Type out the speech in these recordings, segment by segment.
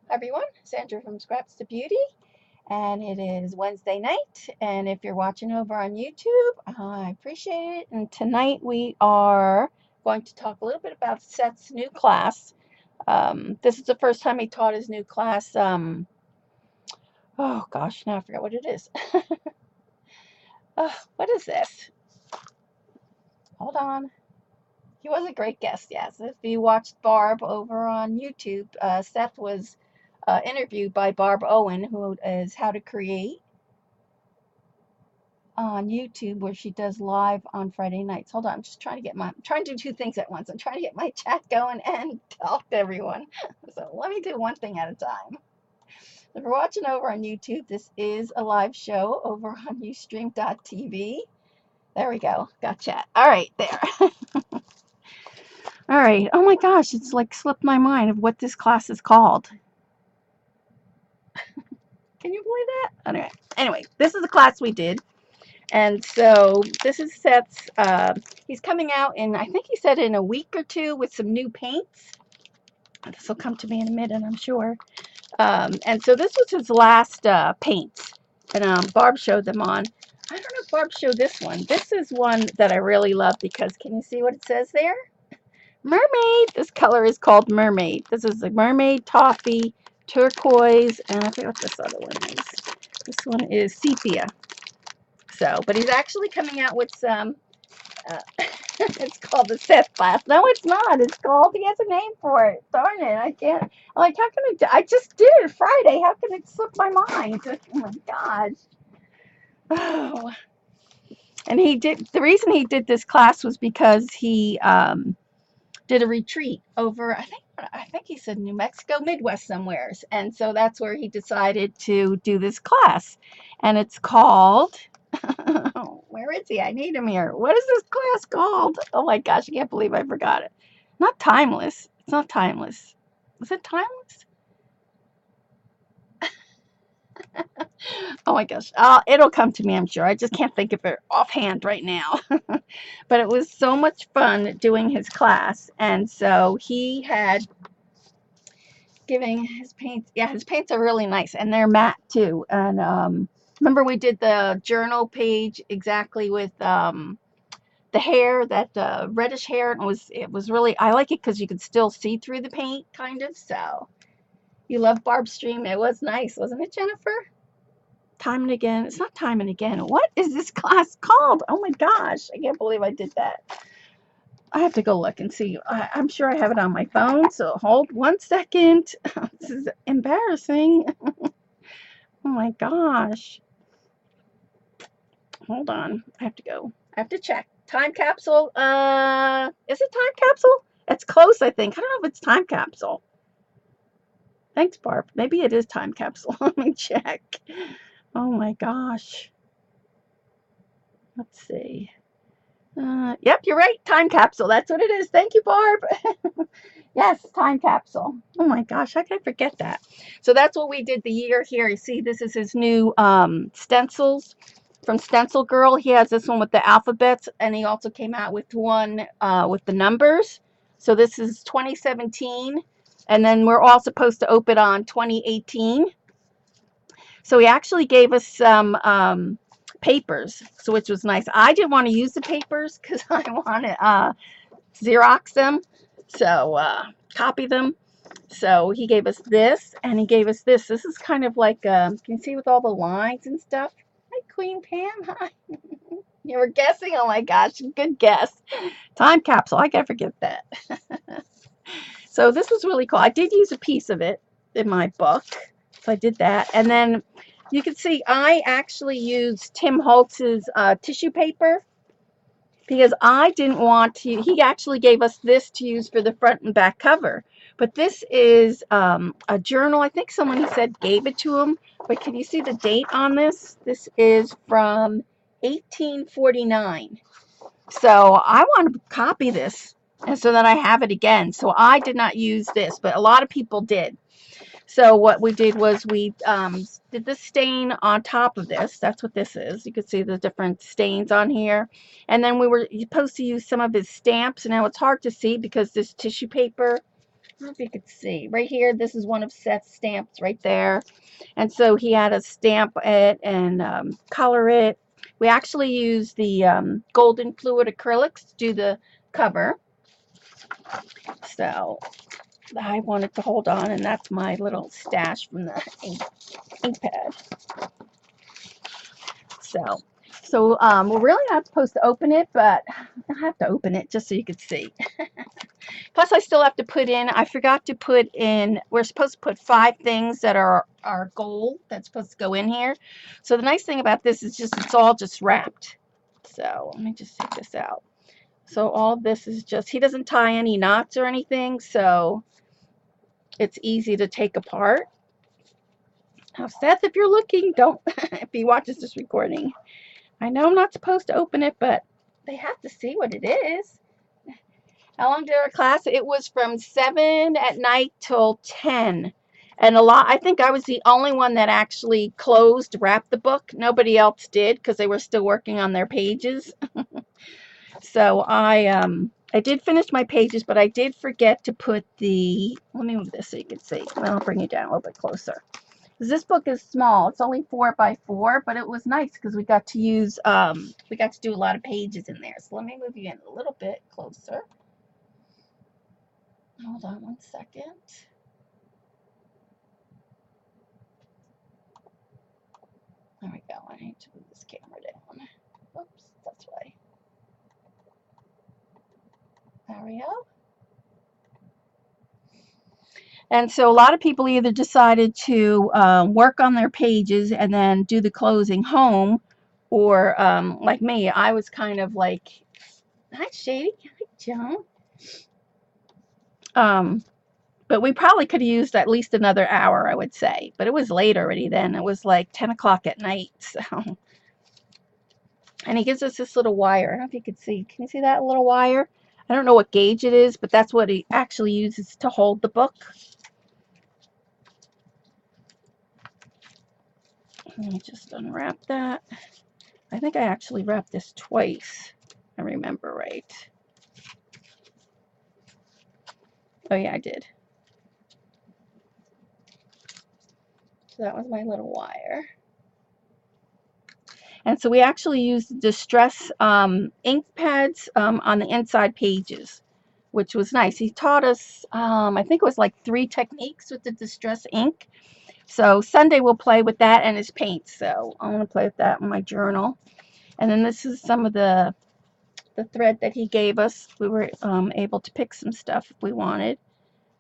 Hi everyone, Sandra from Scraps to Beauty, and it is Wednesday night. And if you're watching over on YouTube, I appreciate it. And tonight we are going to talk a little bit about Seth's new class. This is the first time he taught his new class. Oh gosh, now I forgot what it is. What is this? Hold on. He was a great guest, yes. If you watched Barb over on YouTube, Seth was interviewed by Barb Owen, who is How to Create on YouTube, where she does live on Friday nights. Hold on, I'm just trying to I'm trying to do two things at once. I'm trying to get my chat going and talk to everyone. So let me do one thing at a time. If you're watching over on YouTube, this is a live show over on Ustream.tv. There we go. Got chat. All right, there. All right. Oh my gosh, it's like slipped my mind of what this class is called. Can you believe that? Anyway, this is the class we did. And so this is Seth's, he's coming out in, I think he said in a week or two with some new paints. This will come to me in a minute, I'm sure. And so this was his last paints. And Barb showed them on. I don't know if Barb showed this one. This is one that I really love because can you see what it says there? Mermaid. This color is called Mermaid. This is a mermaid, toffee, turquoise, and I forget what this other one is. This one is sepia. So, but he's actually coming out with some, it's called the Seth class. No, it's not. It's called, he has a name for it. Darn it. I can't, like, how can I just did it Friday. How can it slip my mind? Oh my gosh. Oh. And the reason he did this class was because he did a retreat over, I think he said New Mexico, Midwest somewheres. And so that's where he decided to do this class. And it's called, where is he? I need him here. What is this class called? Oh my gosh, I can't believe I forgot it. Not timeless. It's not timeless. Is it timeless? Oh my gosh. It'll come to me, I'm sure. I just can't think of it offhand right now. But it was so much fun doing his class. And so he had giving his paints. Yeah, his paints are really nice. And they're matte too. And remember we did the journal page exactly with the hair, that reddish hair, and it was really, I like it because you could still see through the paint, kind of. So you love Barb's stream. It was nice, wasn't it, Jennifer? Time and again. It's not time and again. What is this class called? Oh my gosh, I can't believe I did that. I have to go look and see. I'm sure I have it on my phone, so hold 1 second. This is embarrassing. Oh my gosh. Hold on. I have to go. I have to check. Time capsule. Is it time capsule? It's close, I think. I don't know if it's time capsule. Thanks, Barb. Maybe it is time capsule. Let me check. Oh my gosh. Let's see. Yep, you're right. Time capsule. That's what it is. Thank you, Barb. Yes, time capsule. Oh my gosh, how could I forget that? So that's what we did the year here. You see, this is his new stencils from Stencil Girl. He has this one with the alphabets, and he also came out with one with the numbers. So this is 2017, and then we're all supposed to open on 2018. So he actually gave us some papers, so which was nice. I didn't want to use the papers because I want to Xerox them, so copy them. So he gave us this, and he gave us this. This is kind of like, can you see with all the lines and stuff? Hi, Queen Pam. Hi. You were guessing? Oh my gosh, good guess. Time capsule. I gotta forget that. So this was really cool. I did use a piece of it in my book, so I did that. And then you can see I actually used Tim Holtz's tissue paper because I didn't want to. He actually gave us this to use for the front and back cover. But this is a journal. I think someone, he said, gave it to him. But can you see the date on this? This is from 1849. So I want to copy this, and so that I have it again. So I did not use this, but a lot of people did. So what we did was we did the stain on top of this. That's what this is. You can see the different stains on here. And then we were supposed to use some of his stamps. And now it's hard to see because this tissue paper don't know if you could see. Right here, this is one of Seth's stamps right there. And so he had to stamp it and color it. We actually used the golden fluid acrylics to do the cover. So I wanted to hold on, and that's my little stash from the ink pad. So we're really not supposed to open it, but I have to open it just so you could see. Plus, I still have to put in, I forgot to put in, we're supposed to put 5 things that are our gold that's supposed to go in here. So the nice thing about this is just, it's all just wrapped. So let me just take this out. So all this is just, he doesn't tie any knots or anything, so it's easy to take apart. Now, Seth, if you're looking, don't, if he watches this recording, I know I'm not supposed to open it, but they have to see what it is. How long did our class? It was from 7 at night till 10. And I think I was the only one that actually wrapped the book. Nobody else did because they were still working on their pages. So I did finish my pages, but I did forget to put let me move this so you can see. I'll bring you down a little bit closer. This book is small. It's only 4 by 4, but it was nice because we got to use, we got to do a lot of pages in there. So let me move you in a little bit closer. Hold on one second. There we go. I need to move this camera down. Oops, that's why. There we go. And so a lot of people either decided to work on their pages and then do the closing home, or like me, I was kind of like, hi Shady, hi Joan. But we probably could have used at least another hour, I would say. But it was late already then. It was like 10 o'clock at night. So, and he gives us this little wire. I don't know if you can see. Can you see that little wire? I don't know what gauge it is, but that's what he actually uses to hold the book. Let me just unwrap that. I think I actually wrapped this twice. I remember right. Oh yeah, I did. So that was my little wire. And so we actually used Distress ink pads on the inside pages, which was nice. He taught us, I think it was like 3 techniques with the Distress ink. So Sunday we'll play with that and his paint. So I'm going to play with that in my journal. And then this is some of the thread that he gave us. We were able to pick some stuff if we wanted.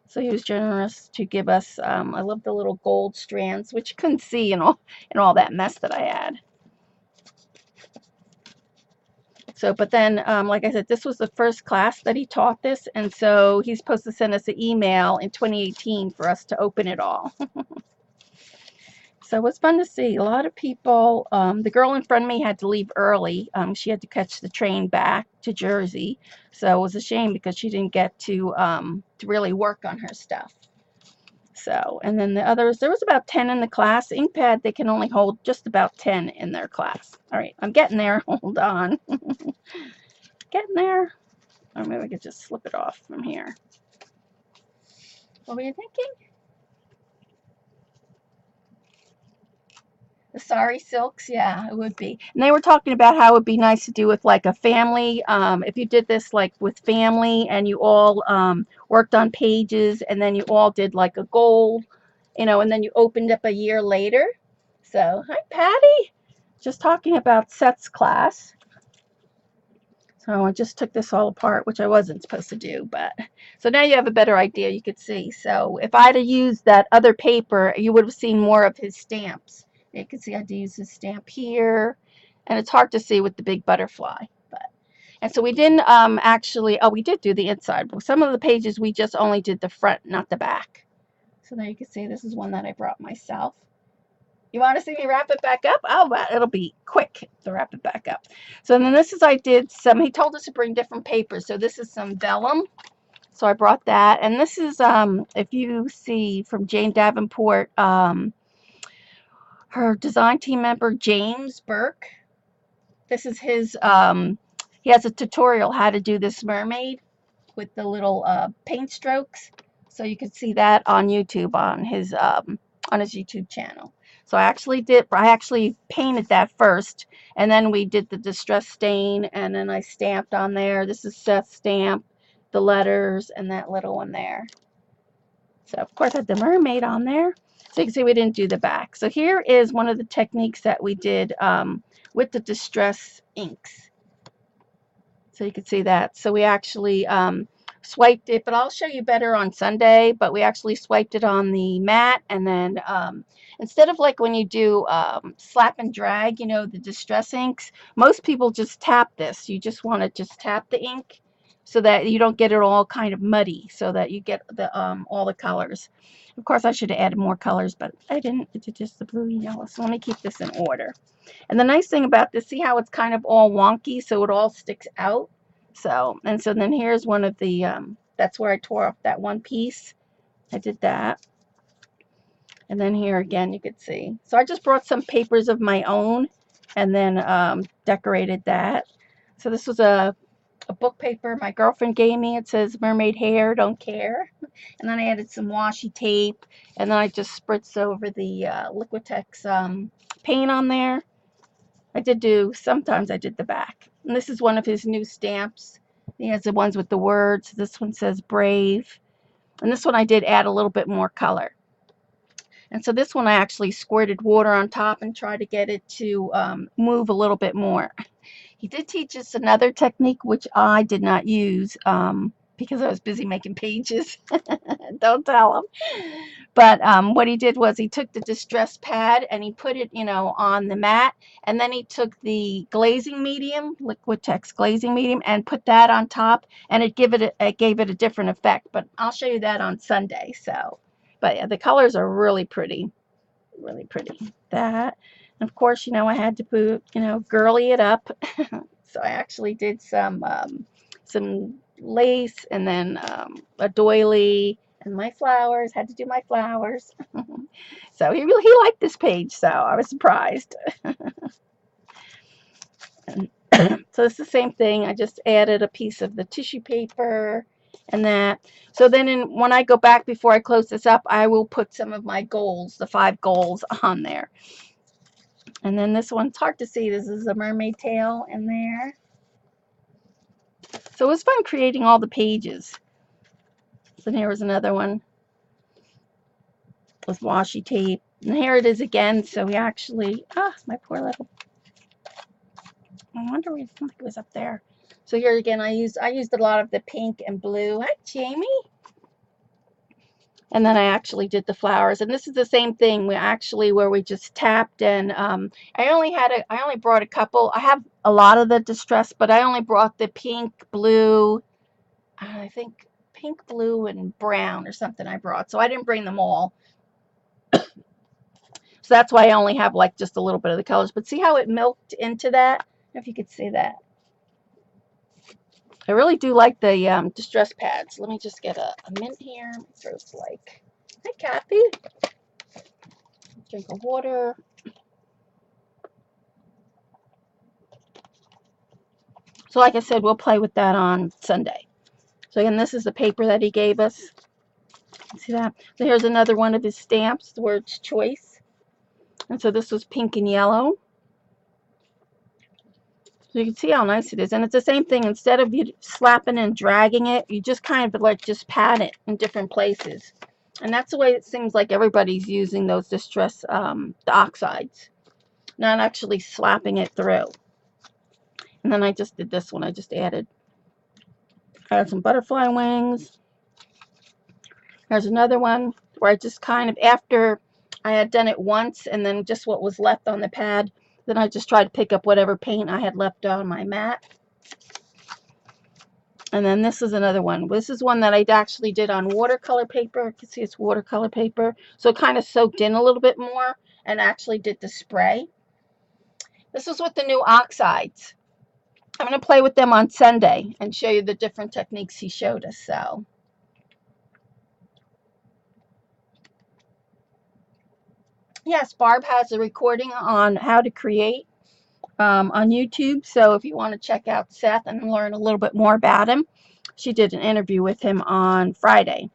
So he was generous to give us, I love the little gold strands, which you couldn't see in all that mess that I had. So, but then, like I said, this was the first class that he taught this, and so he's supposed to send us an email in 2018 for us to open it all. So it was fun to see. A lot of people, the girl in front of me had to leave early. She had to catch the train back to Jersey, so it was a shame because she didn't get to really work on her stuff. So, and then the others, there was about 10 in the class. Inkpad, they can only hold just about 10 in their class. All right, I'm getting there. Hold on. Getting there. Or maybe I could just slip it off from here. What were you thinking? The sari silks, yeah, it would be. And they were talking about how it would be nice to do with like a family. If you did this like with family and you all worked on pages and then you all did like a gold, you know, and then you opened up a year later. So, hi Patty. Just talking about Seth's class. So I just took this all apart, which I wasn't supposed to do, but so now you have a better idea. You could see. So if I'd have used that other paper, you would have seen more of his stamps. You can see I had to use this stamp here, and it's hard to see with the big butterfly. And so we didn't actually, oh, we did do the inside. Some of the pages we just only did the front, not the back. So there you can see this is one that I brought myself. You want to see me wrap it back up? Oh, but it'll be quick to wrap it back up. So then this is, I did some, he told us to bring different papers. So this is some vellum. So I brought that. And this is, if you see from Jane Davenport, her design team member, James Burke. This is his, he has a tutorial how to do this mermaid with the little paint strokes. So you can see that on YouTube on his YouTube channel. So I actually painted that first, and then we did the distress stain, and then I stamped on there. This is Seth's stamp, the letters, and that little one there. So of course I had the mermaid on there. So you can see we didn't do the back. So here is one of the techniques that we did with the distress inks. So you can see that. So we actually swiped it, but I'll show you better on Sunday, but we actually swiped it on the mat, and then instead of like when you do slap and drag, you know, the distress inks, most people just tap this. You just want to just tap the ink so that you don't get it all kind of muddy, so that you get the all the colors. Of course, I should have added more colors, but I didn't. It's just the blue and yellow. So let me keep this in order. And the nice thing about this, see how it's kind of all wonky, so it all sticks out. So then here's one of the, that's where I tore off that one piece. I did that. And then here again, you could see. So I just brought some papers of my own and then decorated that. So this was a book paper my girlfriend gave me. It says mermaid hair, don't care. And then I added some washi tape, and then I just spritzed over the Liquitex paint on there. Sometimes I did the back. And this is one of his new stamps. He has the ones with the words. This one says brave. And this one I did add a little bit more color. And so this one I actually squirted water on top and tried to get it to move a little bit more. He did teach us another technique, which I did not use because I was busy making pages. Don't tell him. But what he did was he took the distress pad and he put it, you know, on the mat, and then he took the glazing medium, Liquitex glazing medium, and put that on top, and it gave it a different effect. But I'll show you that on Sunday. So, but yeah, the colors are really pretty, really pretty. That, and of course, you know, I had to put, you know, girly it up. So I actually did some lace, and then a doily, and my flowers. Had to do my flowers. So he liked this page, so I was surprised. So it's the same thing. I just added a piece of the tissue paper and that. So then when I go back before I close this up, I will put some of my goals, the 5 goals, on there. And then this one's hard to see. This is a mermaid tail in there. So it was fun creating all the pages. So here was another one with washi tape. And here it is again. So we actually, my poor little, I wonder where, I think it was up there. So here again, I used a lot of the pink and blue. Hi, Jamie. And then I actually did the flowers. And this is the same thing. Where we just tapped, and I only brought a couple. I have a lot of the distress, but I only brought the pink, blue, I think pink, blue, and brown or something I brought. So I didn't bring them all. So that's why I only have like just a little bit of the colors. But see how it milked into that? I don't know if you could see that. I really do like the distress pads. Let me just get a mint here. My throat's like, hi, Kathy. Drink of water. So like I said, we'll play with that on Sunday. So again, this is the paper that he gave us. See that? So here's another one of his stamps, the words choice. And so this was pink and yellow. So you can see how nice it is. And it's the same thing. Instead of you slapping and dragging it, you just kind of like just pat it in different places. And that's the way it seems like everybody's using those distress, the oxides. Not actually slapping it through. And then I just did this one. I just added some butterfly wings. There's another one where I just kind of, after I had done it once and then just what was left on the pad, then I just tried to pick up whatever paint I had left on my mat. And then this is another one. This is one that I actually did on watercolor paper. You can see it's watercolor paper. So it kind of soaked in a little bit more, and actually did the spray. This is with the new oxides. I'm going to play with them on Sunday and show you the different techniques he showed us. So yes, Barb has a recording on how to create on YouTube. So if you want to check out Seth and learn a little bit more about him, she did an interview with him on Friday.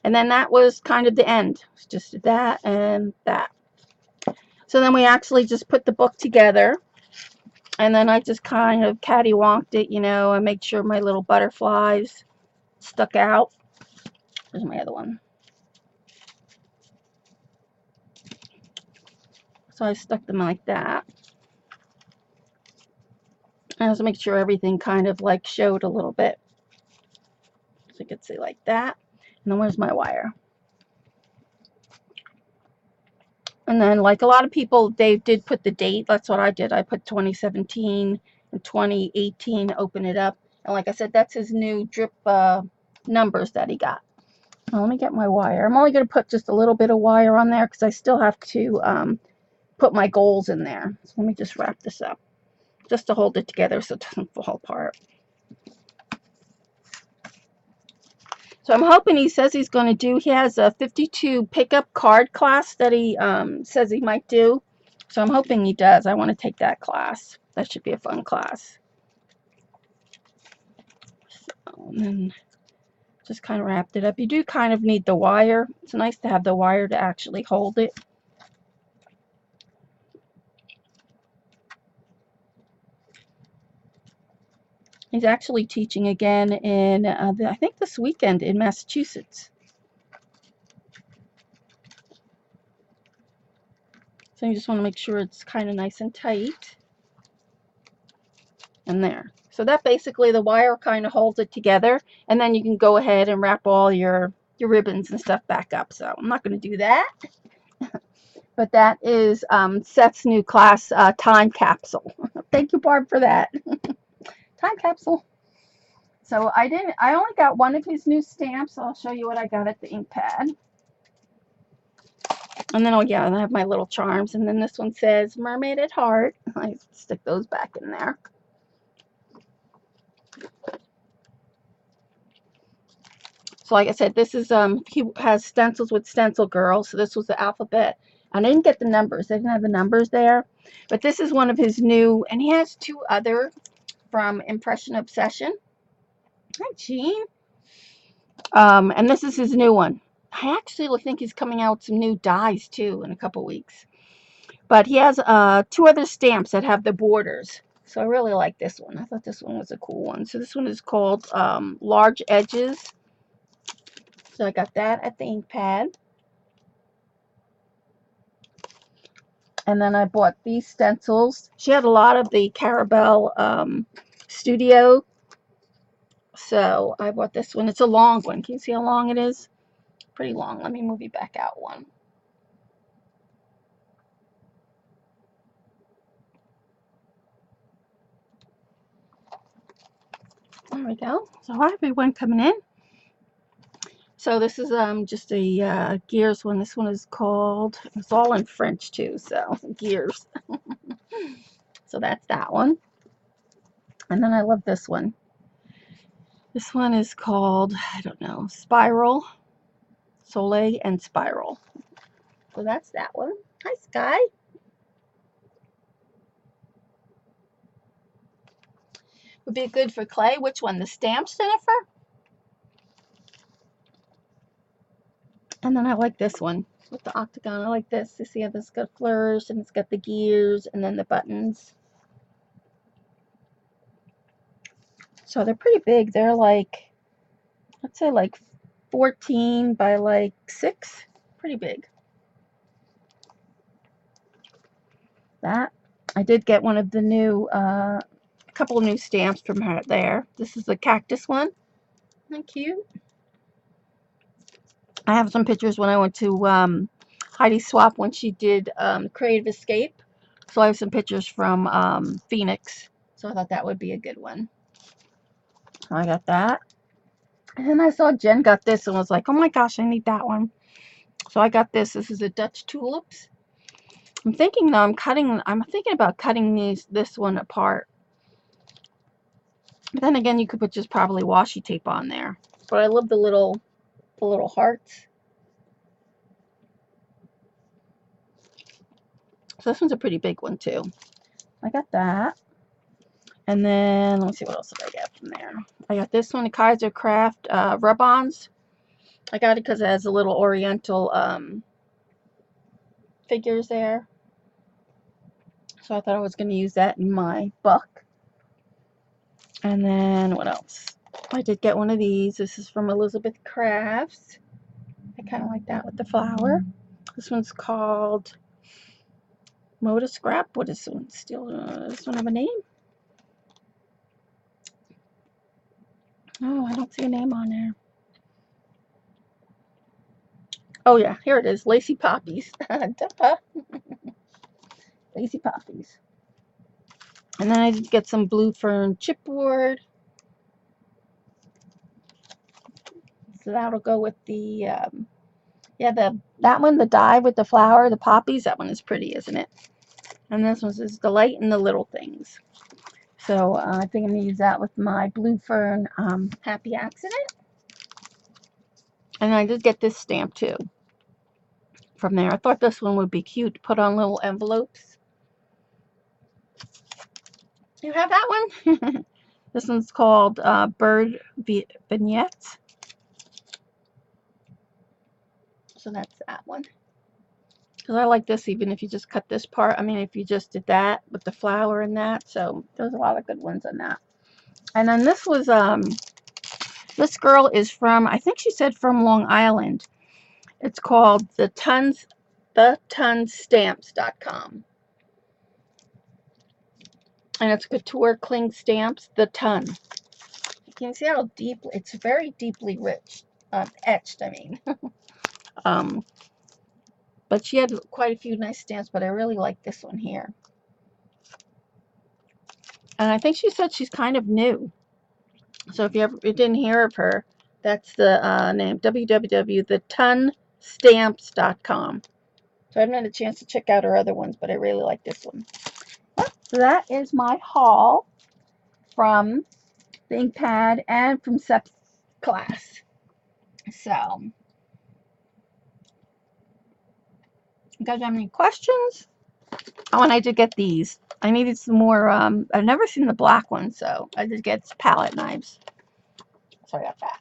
And then that was kind of the end. It's just that and that. So then we actually just put the book together. And then I just kind of cattywanked it, you know, and made sure my little butterflies stuck out. There's my other one. So I stuck them like that. And just make sure everything kind of like showed a little bit. So you could see like that. And then where's my wire? And then like a lot of people, they did put the date. That's what I did. I put 2017 and 2018, open it up. And like I said, that's his new drip numbers that he got. Now, let me get my wire. I'm only going to put just a little bit of wire on there because I still have to put my goals in there. So let me just wrap this up just to hold it together so it doesn't fall apart. So I'm hoping he says he's going to do, he has a 52 pickup card class that he says he might do. So I'm hoping he does. I want to take that class. That should be a fun class. So, and then just kind of wrapped it up. You do kind of need the wire. It's nice to have the wire to actually hold it. He's actually teaching again in, I think this weekend in Massachusetts. So you just want to make sure it's kind of nice and tight. And there. So that basically, the wire kind of holds it together. And then you can go ahead and wrap all your ribbons and stuff back up. So I'm not going to do that. But that is Seth's new class, Time Capsule. Thank you, Barb, for that. Time Capsule. So I only got one of his new stamps. I'll show you what I got at the ink pad. And then, oh yeah, and I have my little charms. And then this one says Mermaid at Heart. I stick those back in there. So like I said, this is, he has stencils with Stencil Girl. So this was the alphabet. I didn't get the numbers. They didn't have the numbers there. But this is one of his new, and he has two other from Impression Obsession. Hi, Jean. And this is his new one. I actually think he's coming out with some new dies too in a couple weeks. But he has two other stamps that have the borders. So I really like this one. I thought this one was a cool one. So this one is called Large Edges. So I got that at the ink pad. And then I bought these stencils. She had a lot of the Carabelle Studio. So I bought this one. It's a long one. Can you see how long it is? Pretty long. Let me move you back out one. There we go. So hi everyone coming in. So this is just a gears one. This one is called, it's all in French too, so gears. So that's that one. And then I love this one. This one is called, I don't know, Spiral, Soleil and Spiral. So that's that one. Hi Sky. Would be good for clay. Which one? The stamps, Jennifer? And then I like this one with the octagon. I like this. You see how this got flourish and it's got the gears and then the buttons. So they're pretty big. They're like, let's say like 14 by like 6. Pretty big. That. I did get one of the new, a couple of new stamps from her there. This is the cactus one. Isn't that cute? I have some pictures when I went to Heidi Swap when she did Creative Escape. So I have some pictures from Phoenix. So I thought that would be a good one. I got that. And then I saw Jen got this and was like, oh my gosh, I need that one. So I got this. This is a Dutch Tulips. I'm thinking though, I'm thinking about cutting this one apart. But then again, you could put just probably washi tape on there. But I love the little hearts. So this one's a pretty big one too. I got that. And then, let me see what else did I get from there. I got this one, Kaiser Craft rub-ons. I got it because it has a little oriental figures there. So I thought I was going to use that in my book. And then what else? I did get one of these. This is from Elizabeth Crafts. I kind of like that with the flower. This one's called Moda Scrap. What is this one? Still, does this one have a name? Oh, I don't see a name on there. Oh yeah, here it is. Lacy Poppies. Lacy Poppies. And then I did get some Blue Fern chipboard. So that'll go with the, that one, the die with the flower, the poppies, that one is pretty, isn't it? And this one says Delight in the Little Things. So I think I'm going to use that with my Blue Fern Happy Accident. And I did get this stamp too from there. I thought this one would be cute to put on little envelopes. You have that one? This one's called Bird Vignettes. So that's that one. Because I like this even if you just cut this part. I mean, if you just did that with the flower and that. So there's a lot of good ones on that. And then this was, this girl is from, I think she said from Long Island. It's called thetonsstamps.com. And it's couture cling stamps, the ton. You can see how deep, it's very deeply rich, etched, I mean. But she had quite a few nice stamps, but I really like this one here. And I think she said she's kind of new. So if you didn't hear of her, that's the name, www.thetonsstamps.com. So I haven't had a chance to check out her other ones, but I really like this one. So that is my haul from ThinkPad and from Seth's class. So, you guys have any questions? Oh, and I did get these. I needed some more, I've never seen the black one, so I did get palette knives. So I got that.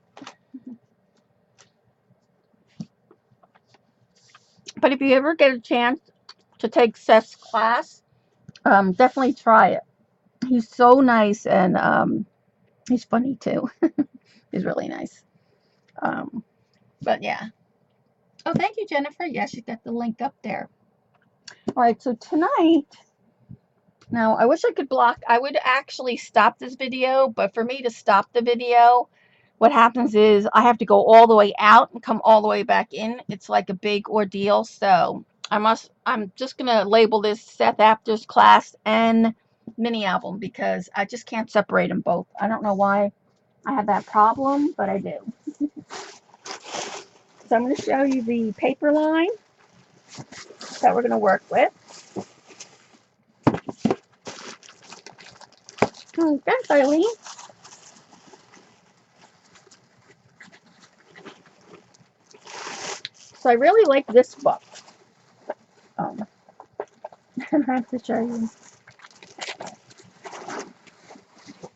But if you ever get a chance to take Seth's class, definitely try it. He's so nice, and he's funny too. He's really nice. But yeah. Oh, thank you, Jennifer. Yes, you got the link up there. All right, so tonight, now I wish I could block, I would actually stop this video, but for me to stop the video, what happens is I have to go all the way out and come all the way back in. It's like a big ordeal, so I'm just going to label this Seth Apter's class and mini album because I just can't separate them both. I don't know why I have that problem, but I do. So I'm going to show you the paper line that we're going to work with. Thanks, Eileen. So I really like this book. I have to show you.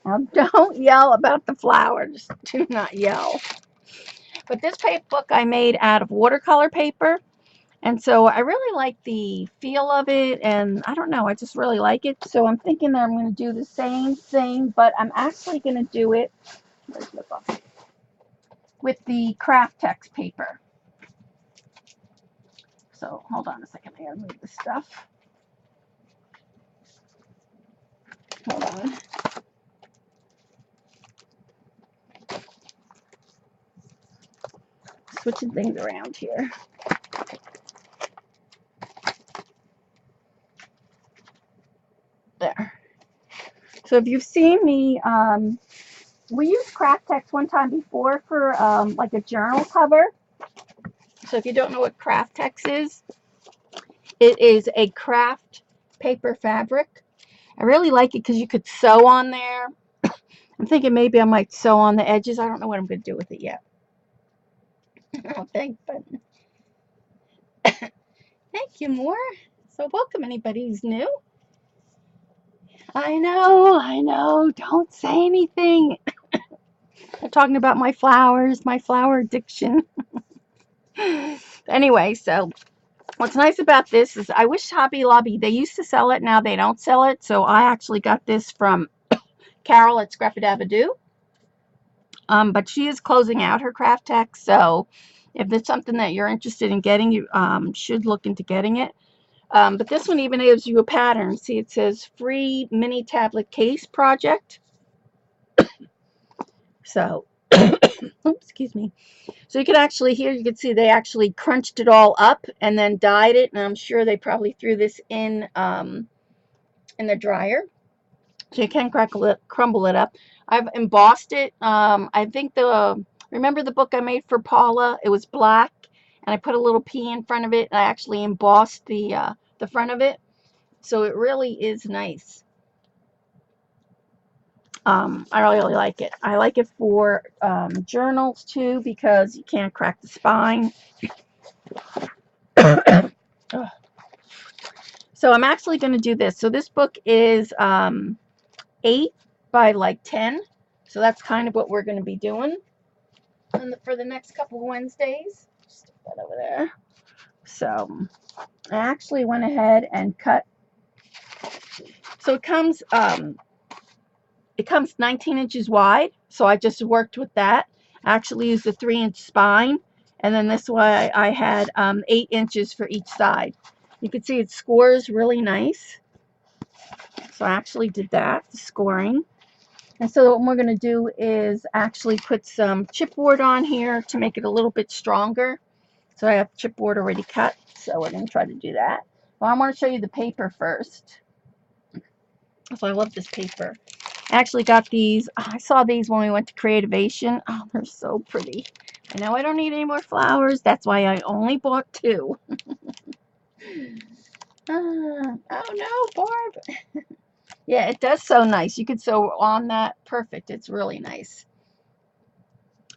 Now, don't yell about the flowers. Do not yell. But this book I made out of watercolor paper. And so I really like the feel of it. And I don't know, I just really like it. So I'm thinking that I'm going to do the same thing. But I'm actually going to do it with the craft text paper. So hold on a second. I got to move this stuff. Hold on. Switching things around here. There. So if you've seen me, we used craft text one time before for like a journal cover. So if you don't know what craft text is, it is a craft paper fabric. I really like it because you could sew on there. I'm thinking maybe I might sew on the edges. I don't know what I'm going to do with it yet. Oh, thanks, but thank you, Moore. So welcome anybody who's new. I know. Don't say anything. talking about my flowers, my flower addiction. Anyway, so what's nice about this is I wish Hobby Lobby, they used to sell it, now they don't sell it. So I actually got this from Carol at Scrap-a-Dab-a-Doo. But she is closing out her craft tech, so if there's something that you're interested in getting, you should look into getting it. But this one even gives you a pattern. See, it says free mini tablet case project. So, oops, excuse me. So you can actually, here you can see they actually crunched it all up and then dyed it, and I'm sure they probably threw this in the dryer. So you can crumble it up. I've embossed it. I think remember the book I made for Paula? It was black, and I put a little P in front of it, and I actually embossed the front of it. So it really is nice. I really like it. I like it for journals too, because you can't crack the spine. So I'm actually going to do this. So this book is 8 by like 10. So that's kind of what we're going to be doing for the next couple of Wednesdays. Stick that over there. So I actually went ahead and cut. So it comes 19 inches wide. So I just worked with that. I actually used a 3-inch spine, and then this way I had 8 inches for each side. You can see it scores really nice. So I actually did that, the scoring. And so what we're going to do is actually put some chipboard on here to make it a little bit stronger. So I have chipboard already cut, so we're going to try to do that. Well, I want to show you the paper first. So I love this paper. I actually got these. I saw these when we went to Creativation. Oh, they're so pretty. I know I don't need any more flowers. That's why I only bought 2. Oh no, Barb. Yeah, it does sew nice. You could sew on that perfect. It's really nice.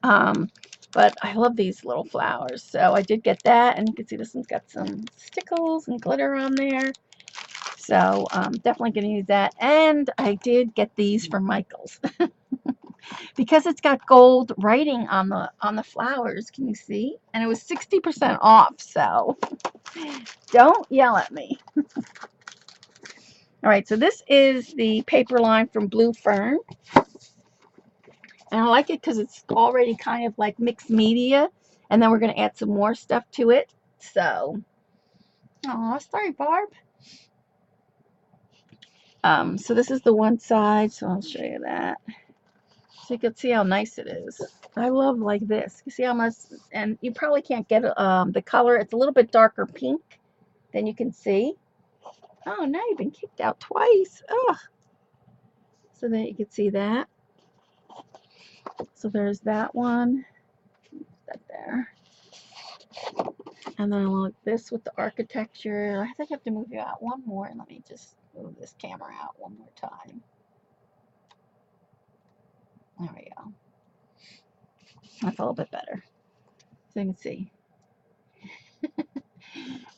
But I love these little flowers. So I did get that, and you can see this one's got some stickles and glitter on there. So definitely going to use that. And I did get these from Michael's because it's got gold writing on the flowers. Can you see? And it was 60% off. So don't yell at me. All right. So this is the paper line from Blue Fern. And I like it because it's already kind of like mixed media. And then we're going to add some more stuff to it. So, oh, sorry, Barb. So this is the one side, so I'll show you that. So you can see how nice it is. I love like this. You see how much, and you probably can't get the color. It's a little bit darker pink than you can see. Oh, now you've been kicked out twice. Ugh. So then you can see that. So there's that one. That there. And then I like this with the architecture. I think I have to move you out one more. Let me just move this camera out one more time. There we go. That's a little bit better. So you can see.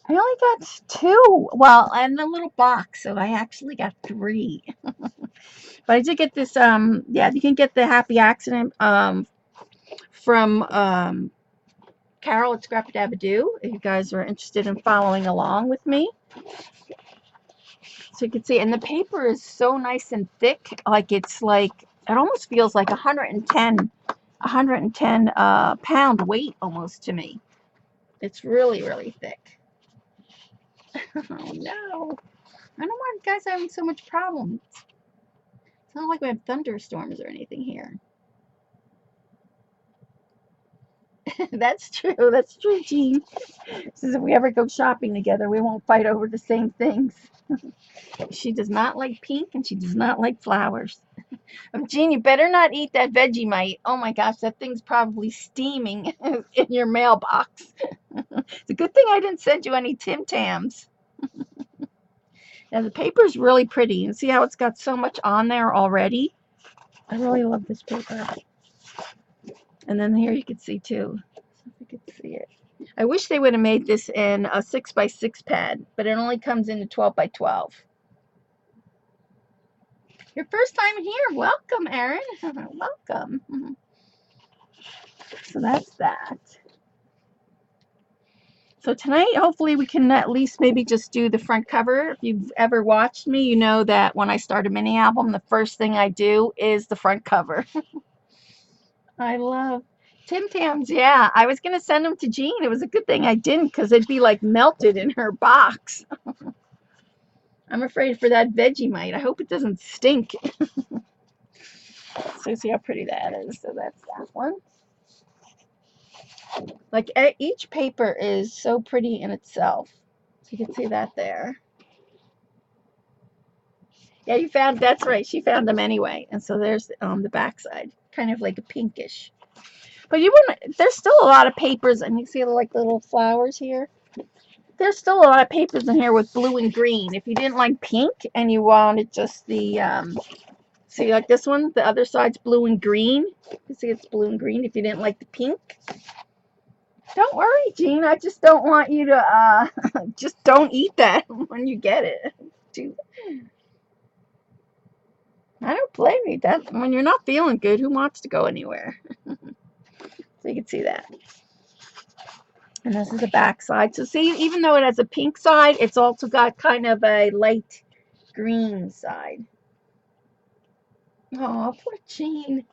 I only got 2. Well, and a little box, so I actually got 3. But I did get this, yeah, you can get the Happy Accident from Carol at Scrap-a-Dab-a-Doo, if you guys are interested in following along with me. So you can see, and the paper is so nice and thick, like it's like, it almost feels like 110 pound weight almost to me. It's really, really thick. Oh no. I don't know why you guys are having so much problems. It's not like we have thunderstorms or anything here. That's true. That's true, Jean. Says if we ever go shopping together, we won't fight over the same things. She does not like pink, and she does not like flowers. Jean, you better not eat that Vegemite. Oh my gosh, that thing's probably steaming in your mailbox. It's a good thing I didn't send you any Tim Tams. Now the paper's really pretty. You see how it's got so much on there already? I really love this paper. And then here you can see too. If you can see it. I wish they would have made this in a 6x6 pad, but it only comes in a 12x12. Your first time here. Welcome, Erin. Welcome. So that's that. So tonight, hopefully we can at least maybe just do the front cover. If you've ever watched me, you know that when I start a mini album, the first thing I do is the front cover. I love Tim Tams. Yeah, I was going to send them to Jean. It was a good thing I didn't because they'd be like melted in her box. I'm afraid for that Vegemite. I hope it doesn't stink. So see how pretty that is. So that's that one. Like each paper is so pretty in itself. So you can see that there. Yeah, you found, that's right. She found them anyway. And so there's the backside, kind of like a pinkish. But you wouldn't, there's still a lot of papers, and you see like little flowers here. There's still a lot of papers in here with blue and green. If you didn't like pink and you wanted just the, see like this one, the other side's blue and green. You see it's blue and green if you didn't like the pink. Don't worry, Jean. I just don't want you to, just don't eat that when you get it. I don't blame you. That when you're not feeling good, who wants to go anywhere? So you can see that. And this is the back side. So see, even though it has a pink side, it's also got kind of a light green side. Oh, poor Jean.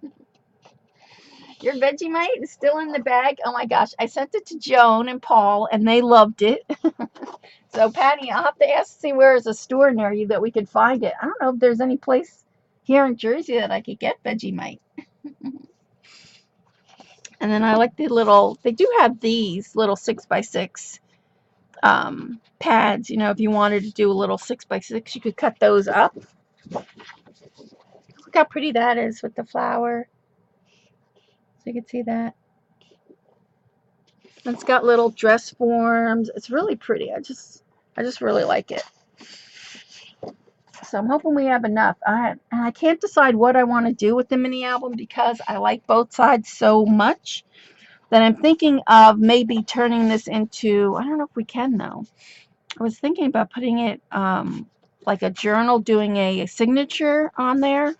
Your Vegemite is still in the bag. Oh my gosh. I sent it to Joan and Paul, and they loved it. So, Patty, I'll have to ask to see where is a store near you that we could find it. I don't know if there's any place here in Jersey that I could get Vegemite. And then I like the little, they do have these little 6x6 pads. You know, if you wanted to do a little 6x6, you could cut those up. Look how pretty that is with the flower. So you can see that. It's got little dress forms. It's really pretty. I just really like it. So I'm hoping we have enough. I can't decide what I want to do with the mini album because I like both sides so much that I'm thinking of maybe turning this into, I don't know if we can though. I was thinking about putting it like a journal, doing a signature on there,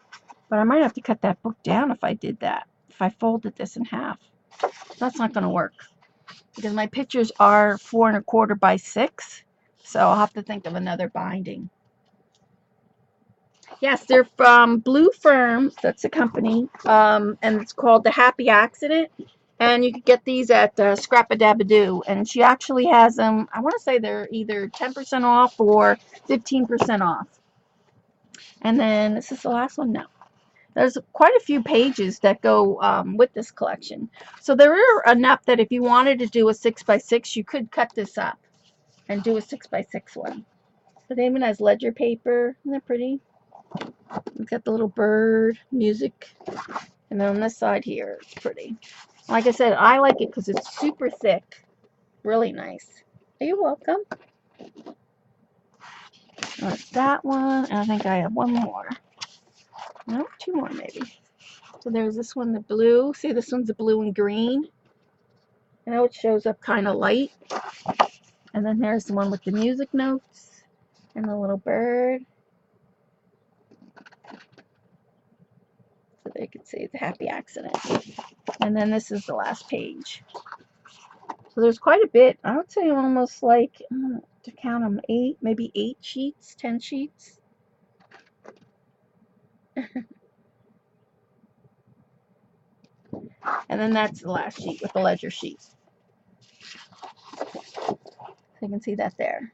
but I might have to cut that book down if I did that, if I folded this in half. That's not going to work because my pictures are 4 1/4 by 6, so I'll have to think of another binding. Yes, they're from Blue Fern. That's a company, and it's called the Happy Accident. And you can get these at Scrap-a-Dab-a-Doo. And she actually has them, I want to say they're either 10% off or 15% off. And then, this is the last one? No. There's quite a few pages that go with this collection. So there are enough that if you wanted to do a 6x6, you could cut this up and do a 6x6 one. But it even has ledger paper. Isn't that pretty? It's got the little bird, music. And then on this side here, it's pretty. Like I said, I like it because it's super thick. Really nice. You're welcome. That's that one. And I think I have one more. No, 2 more maybe. So there's this one, the blue. See, this one's the blue and green. I know it shows up kind of light. And then there's the one with the music notes and the little bird. So they can see the Happy Accident. And then this is the last page. So there's quite a bit. I would say almost like, to count them, 8, maybe 8 sheets, 10 sheets. And then that's the last sheet with the ledger sheet. So you can see that there.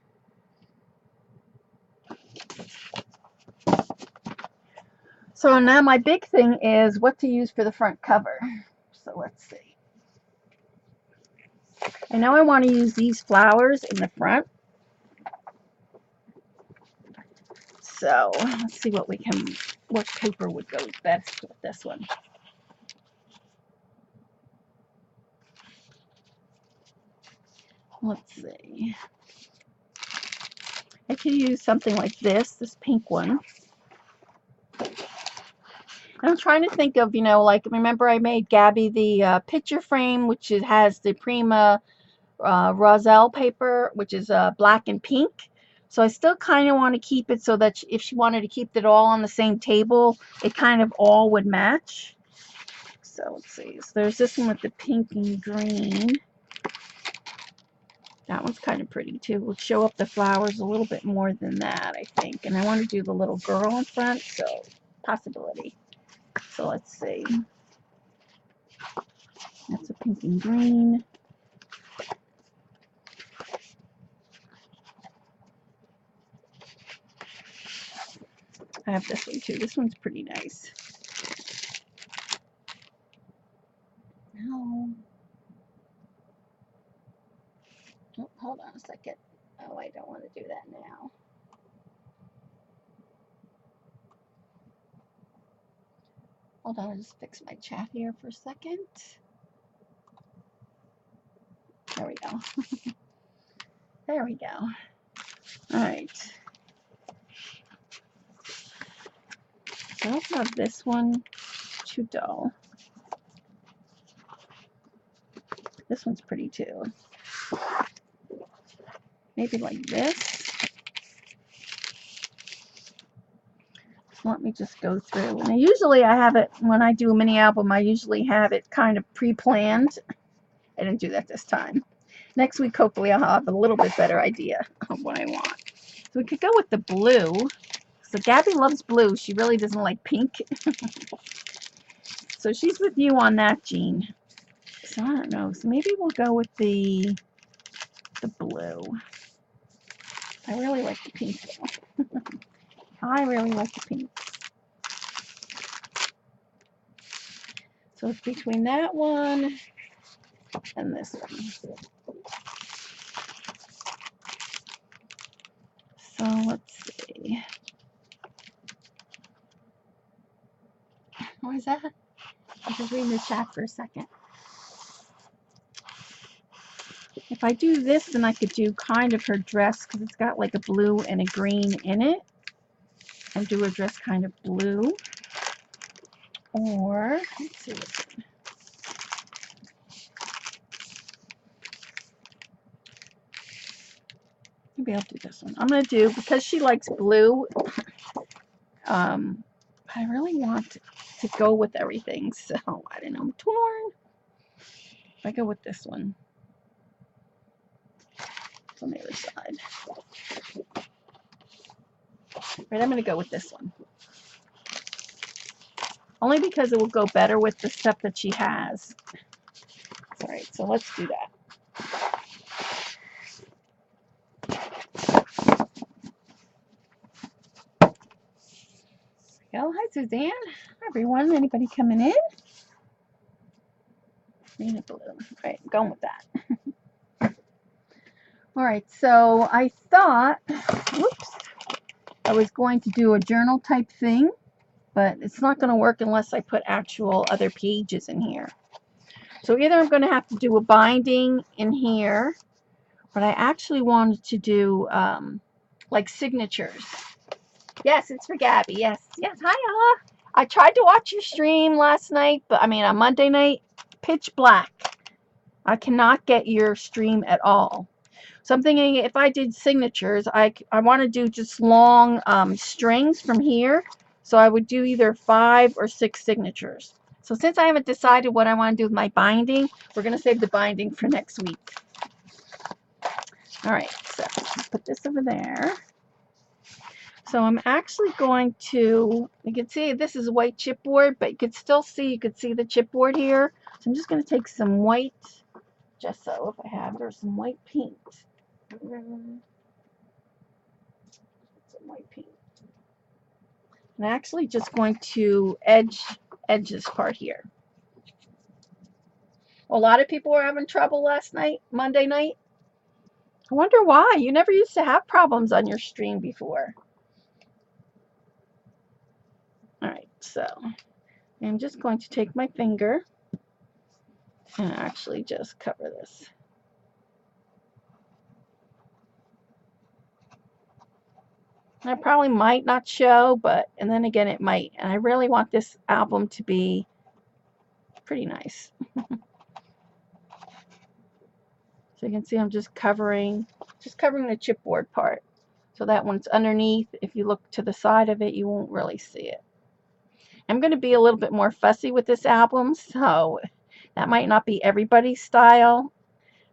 So now my big thing is what to use for the front cover. So let's see. I know I want to use these flowers in the front. So let's see what paper would go best with this one. Let's see. I could use something like this pink one. I'm trying to think of, like, remember I made Gabby the picture frame, which has the Prima Roselle paper, which is black and pink. So I still kind of want to keep it so that if she wanted to keep it all on the same table, it kind of all would match. So let's see. So there's this one with the pink and green. That one's kind of pretty too. We'll show up the flowers a little bit more than that, I think. And I want to do the little girl in front, so possibility. So let's see. That's a pink and green. I have this one too. This one's pretty nice. No. Oh, hold on a second. Oh, I don't want to do that now. Hold on, I'll just fix my chat here for a second. There we go. There we go. All right. I also have this one, too dull. This one's pretty too. Maybe like this. So let me just go through. And usually I have it, when I do a mini album, I usually have it kind of pre-planned. I didn't do that this time. Next week, hopefully, I'll have a little bit better idea of what I want. So we could go with the blue. So Gabby loves blue. She really doesn't like pink. So she's with you on that, Jean. So I don't know. So maybe we'll go with the blue. I really like the pink though. I really like the pink. So it's between that one and this one. So let's see. What is that? I'm just reading the chat for a second. If I do this, then I could do kind of her dress because it's got like a blue and a green in it. And do her dress kind of blue. Or, let's see what's in. Maybe I'll do this one. I'm going to do, because she likes blue, I really want to go with everything. So, I don't know, I'm torn. If I go with this one. It's on the other side. Right, I'm going to go with this one. Only because it will go better with the stuff that she has. All right, so let's do that. Go. Hi, Suzanne. Hi, everyone. Anybody coming in? Green and blue. All right, I'm going with that. All right, so I thought, whoops, I was going to do a journal type thing, but it's not going to work unless I put actual other pages in here. So either I'm going to have to do a binding in here, but I actually wanted to do like signatures. Yes, it's for Gabby. Yes, yes. Hi, Ella. I tried to watch your stream last night, but I mean on Monday night, pitch black. I cannot get your stream at all. So I'm thinking if I did signatures, I want to do just long strings from here. So I would do either 5 or 6 signatures. So since I haven't decided what I want to do with my binding, we're going to save the binding for next week. All right, so let's put this over there. So I'm actually going to, you can see this is white chipboard, but you could still see, you could see the chipboard here. So I'm just going to take some white gesso if I have, or some white paint. Some white paint. I'm actually just going to edge this part here. A lot of people were having trouble last night, Monday night. I wonder why. You never used to have problems on your stream before. All right, so I'm just going to take my finger and actually just cover this. I probably might not show, but, and then again it might. And I really want this album to be pretty nice. So you can see I'm just covering the chipboard part. So that when it's underneath, if you look to the side of it, you won't really see it. I'm going to be a little bit more fussy with this album, so that might not be everybody's style,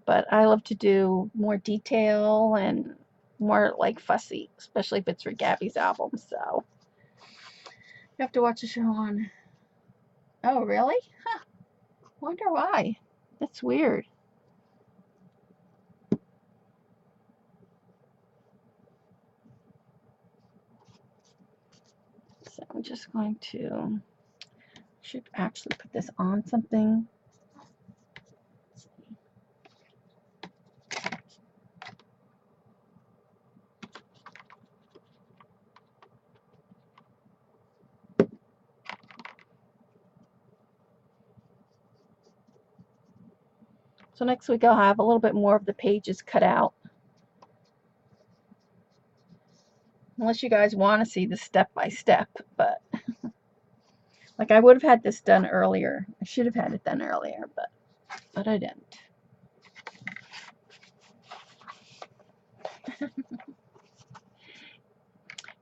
but I love to do more detail and more like fussy, especially if it's for Gabby's album. So you have to watch the show on. Oh, really? Huh. Wonder why. That's weird. So I'm just going to, should actually put this on something. So next week I'll have a little bit more of the pages cut out. Unless you guys want to see the step by step, but like I would have had this done earlier. I should have had it done earlier, but I didn't.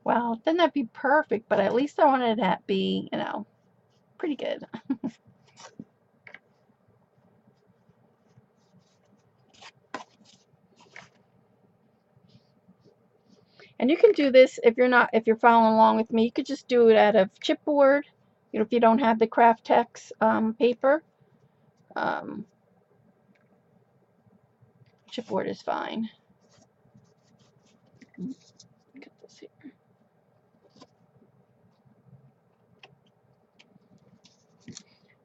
Well, then that'd be perfect, but at least I wanted it to be, you know, pretty good. And you can do this if you're following along with me. You could just do it out of chipboard, you know, if you don't have the Craft Tex paper. Chipboard is fine. Get this here.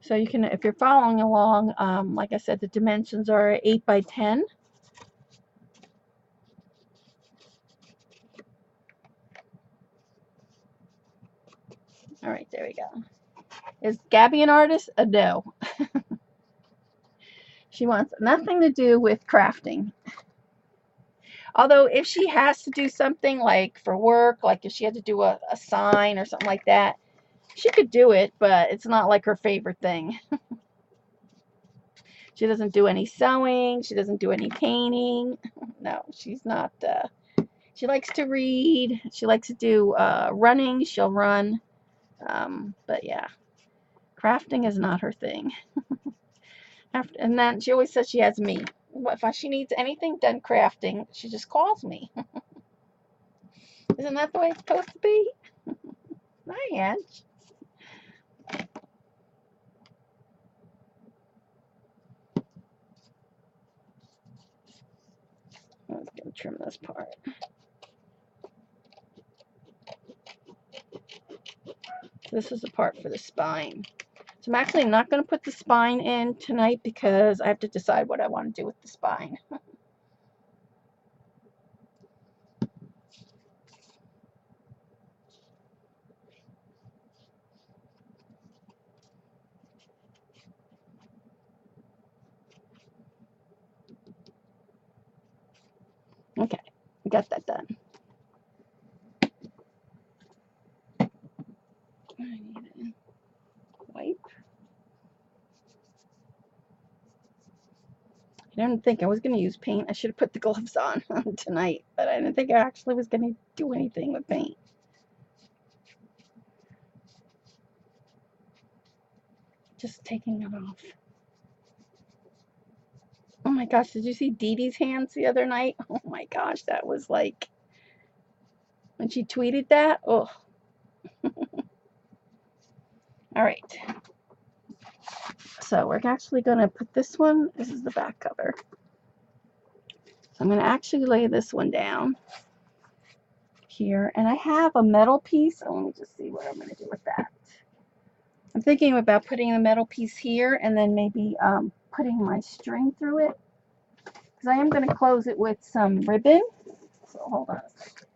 So you can, if you're following along, like I said, the dimensions are 8 by 10. All right, there we go. Is Gabby an artist? No. She wants nothing to do with crafting. Although if she has to do something like for work, like if she had to do a sign or something like that, she could do it, but it's not like her favorite thing. She doesn't do any sewing. She doesn't do any painting. No, she's not. She likes to read. She likes to do running. She'll run. But yeah, crafting is not her thing. And then she always says she has me. If she needs anything done crafting, she just calls me. Isn't that the way it's supposed to be? Hi, Ange. I'm going to trim this part. This is the part for the spine. So I'm actually not going to put the spine in tonight because I have to decide what I want to do with the spine. Okay, we got that done. I need a wipe. I didn't think I was going to use paint. I should have put the gloves on tonight, but I didn't think I actually was going to do anything with paint. Just taking it off. Oh my gosh, did you see Dee Dee's hands the other night? Oh my gosh, that was like, when she tweeted that, oh. All right. So we're actually going to put this one, this is the back cover. So I'm going to actually lay this one down here. And I have a metal piece. So let me just see what I'm going to do with that. I'm thinking about putting the metal piece here and then maybe putting my string through it. Because I am going to close it with some ribbon. So hold on a second.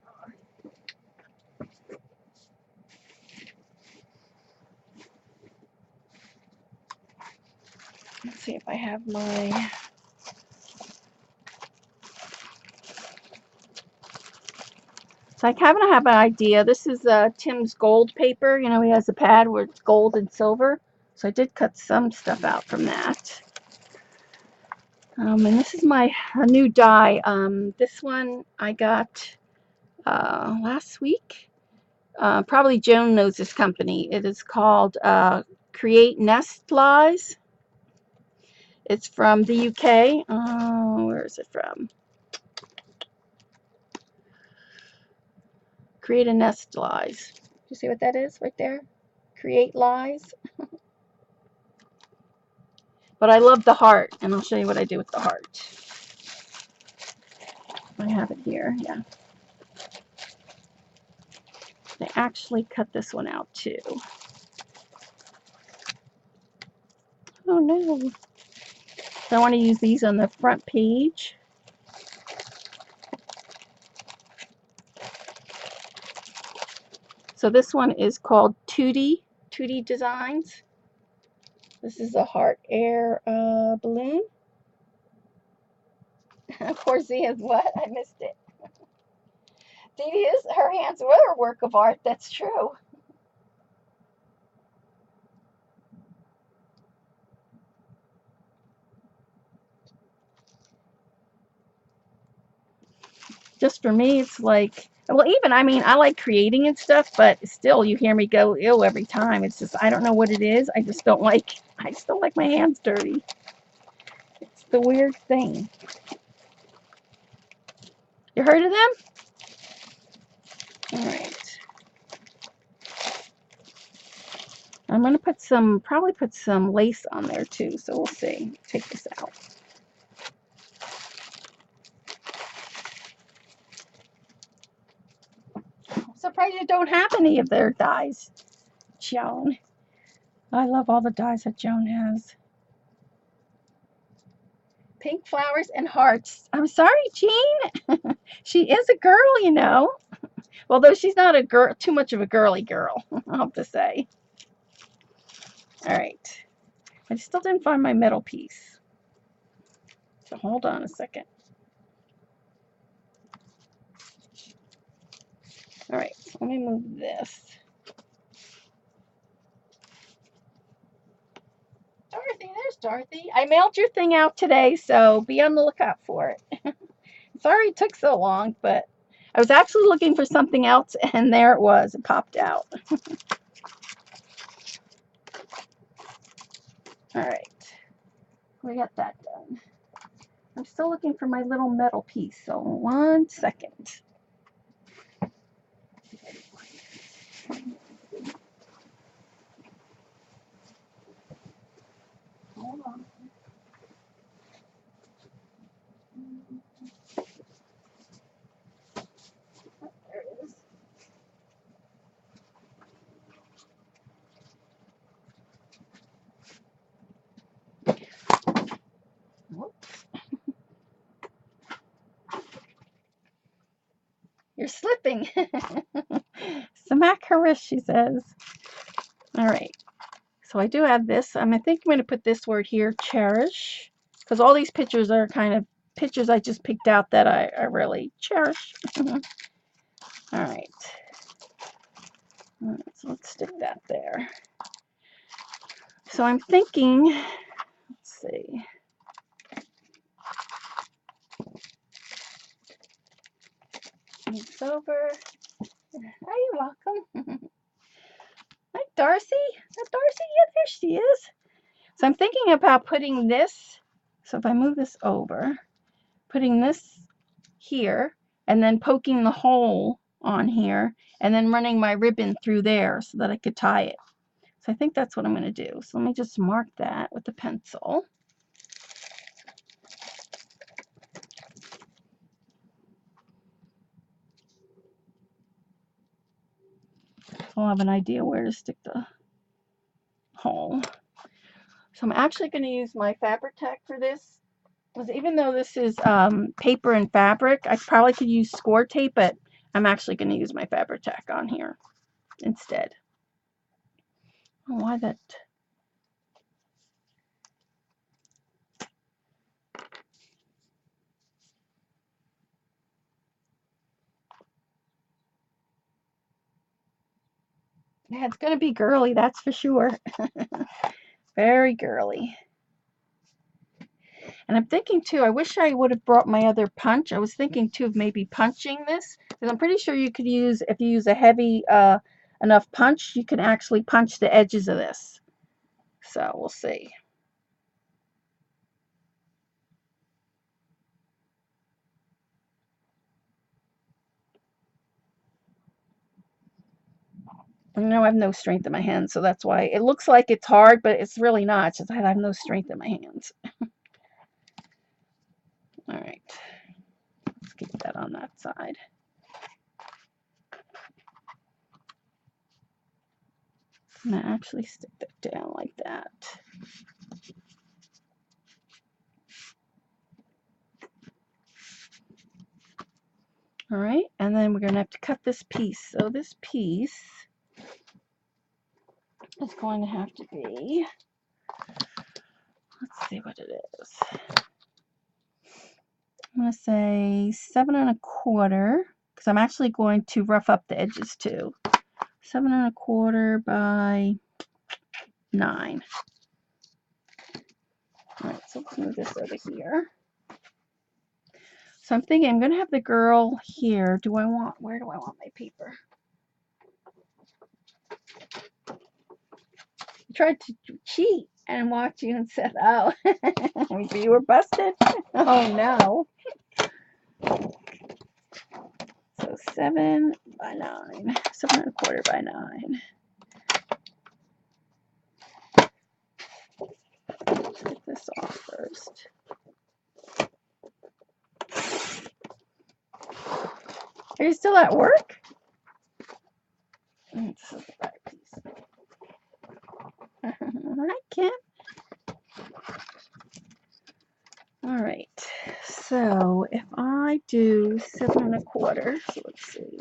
Let's see if I have my... So I kind of have an idea. This is Tim's gold paper. You know, he has a pad where it's gold and silver. So I did cut some stuff out from that. And this is my new die. This one I got last week. Probably Joan knows this company. It is called Create Nest Lies. It's from the UK. Where is it from? Create a Nest Lies. You see what that is right there? Create Lies. But I love the heart, and I'll show you what I do with the heart. I have it here, yeah. They actually cut this one out too. Oh no. So I want to use these on the front page. So this one is called Tootie Designs. This is a heart air balloon. Of course, he has what? I missed it. Dee is her hands were a work of art. That's true. Just for me, it's like, well, even, I mean, I like creating and stuff, but still, you hear me go ew every time. It's just, I don't know what it is. I just don't like my hands dirty. It's the weird thing. You heard of them? All right. I'm going to probably put some lace on there too, so we'll see. Take this out. I'm surprised you don't have any of their dies, Joan. I love all the dies that Joan has. Pink flowers and hearts. I'm sorry, Jean. She is a girl, you know. Although she's not a girl, too much of a girly girl, I'll have to say. All right. I still didn't find my metal piece. So hold on a second. All right, so let me move this. Dorothy, there's Dorothy. I mailed your thing out today, so be on the lookout for it. Sorry it took so long, but I was actually looking for something else, and there it was. It popped out. All right. We got that done. I'm still looking for my little metal piece, so 1 second. Hold on. Oh, there it is. Whoops. You're slipping. Smack her wrist, she says. All right. So I do have this. I think I'm going to put this word here, cherish, because all these pictures are kind of pictures I just picked out that I really cherish. All right. So let's stick that there. So I'm thinking, let's see. It's over. Oh, you're welcome. Hi, Darcy. Is that Darcy? Yeah, there she is. So I'm thinking about putting this. So if I move this over, putting this here, and then poking the hole on here, and then running my ribbon through there so that I could tie it. So I think that's what I'm going to do. So let me just mark that with a pencil. I'll have an idea where to stick the hole. So I'm actually going to use my Fabri-Tac for this, because even though this is paper and fabric, I probably could use score tape, but I'm actually going to use my Fabri-Tac on here instead. Oh, why that? Yeah, it's going to be girly, that's for sure. Very girly. And I'm thinking too, I wish I would have brought my other punch. I was thinking too of maybe punching this, because I'm pretty sure you could use, if you use a heavy enough punch, you can actually punch the edges of this. So we'll see. I know I have no strength in my hands, so that's why it looks like it's hard, but it's really not. It's just I have no strength in my hands. All right, let's keep that on that side. I'm going to actually stick that down like that. All right, and then we're going to have to cut this piece. So this piece is going to have to be, let's see what it is. I'm going to say 7 1/4, because I'm actually going to rough up the edges too. 7 1/4 by 9. All right, so let's move this over here. So I'm thinking I'm going to have the girl here. Where do I want my paper? I tried to cheat and watch you and Seth. Oh, you were busted? Oh no. So 7 by 9. 7 1/4 by 9. Let's get this off first. Are you still at work? This is the right piece. Hi, Kim. All right. So if I do 7 1/4, so let's see.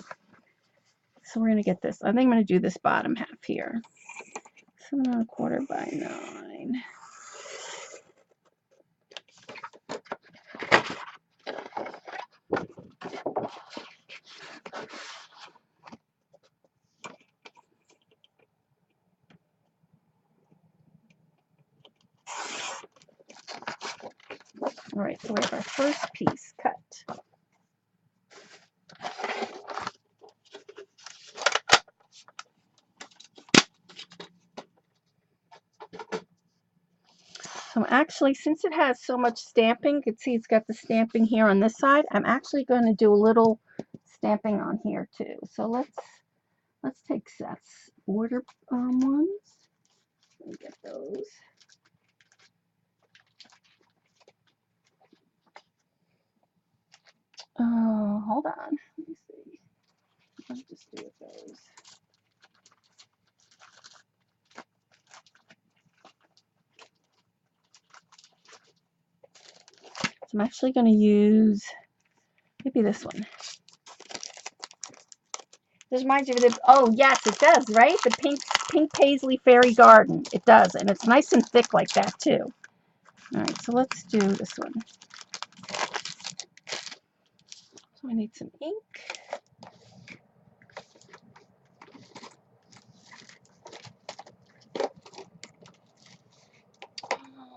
So we're going to get this. I think I'm going to do this bottom half here. 7 1/4 by 9. All right, so we have our first piece cut. So actually, since it has so much stamping, you can see it's got the stamping here on this side. I'm actually going to do a little stamping on here too. So let's take Seth's border ones. Let me get those. Oh, hold on. Let me see. I'll just do with those. So I'm actually going to use maybe this one. This reminds you of the, oh yes, it does, right? The pink paisley fairy garden. It does, and it's nice and thick like that too. All right, so let's do this one. So I need some ink.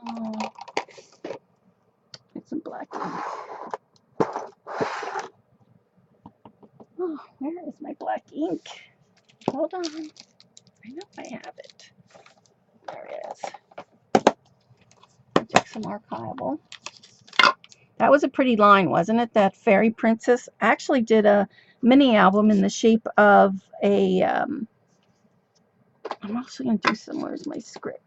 Oh, get some black ink. Oh, where is my black ink? Hold on. I know I have it. There it is. Take some archival. That was a pretty line, wasn't it? That Fairy Princess actually did a mini album in the shape of a, I'm also going to do some, where's my script?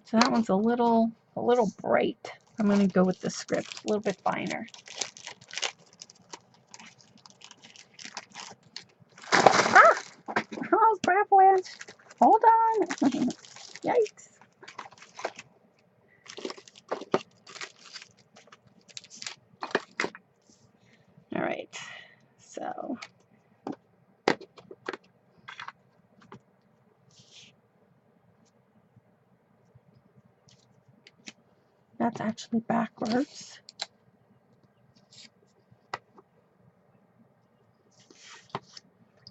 So that one's a little bright. I'm going to go with the script, a little bit finer. Ah! Oh, crap, Lance. Hold on. Yikes. All right. So that's actually backwards.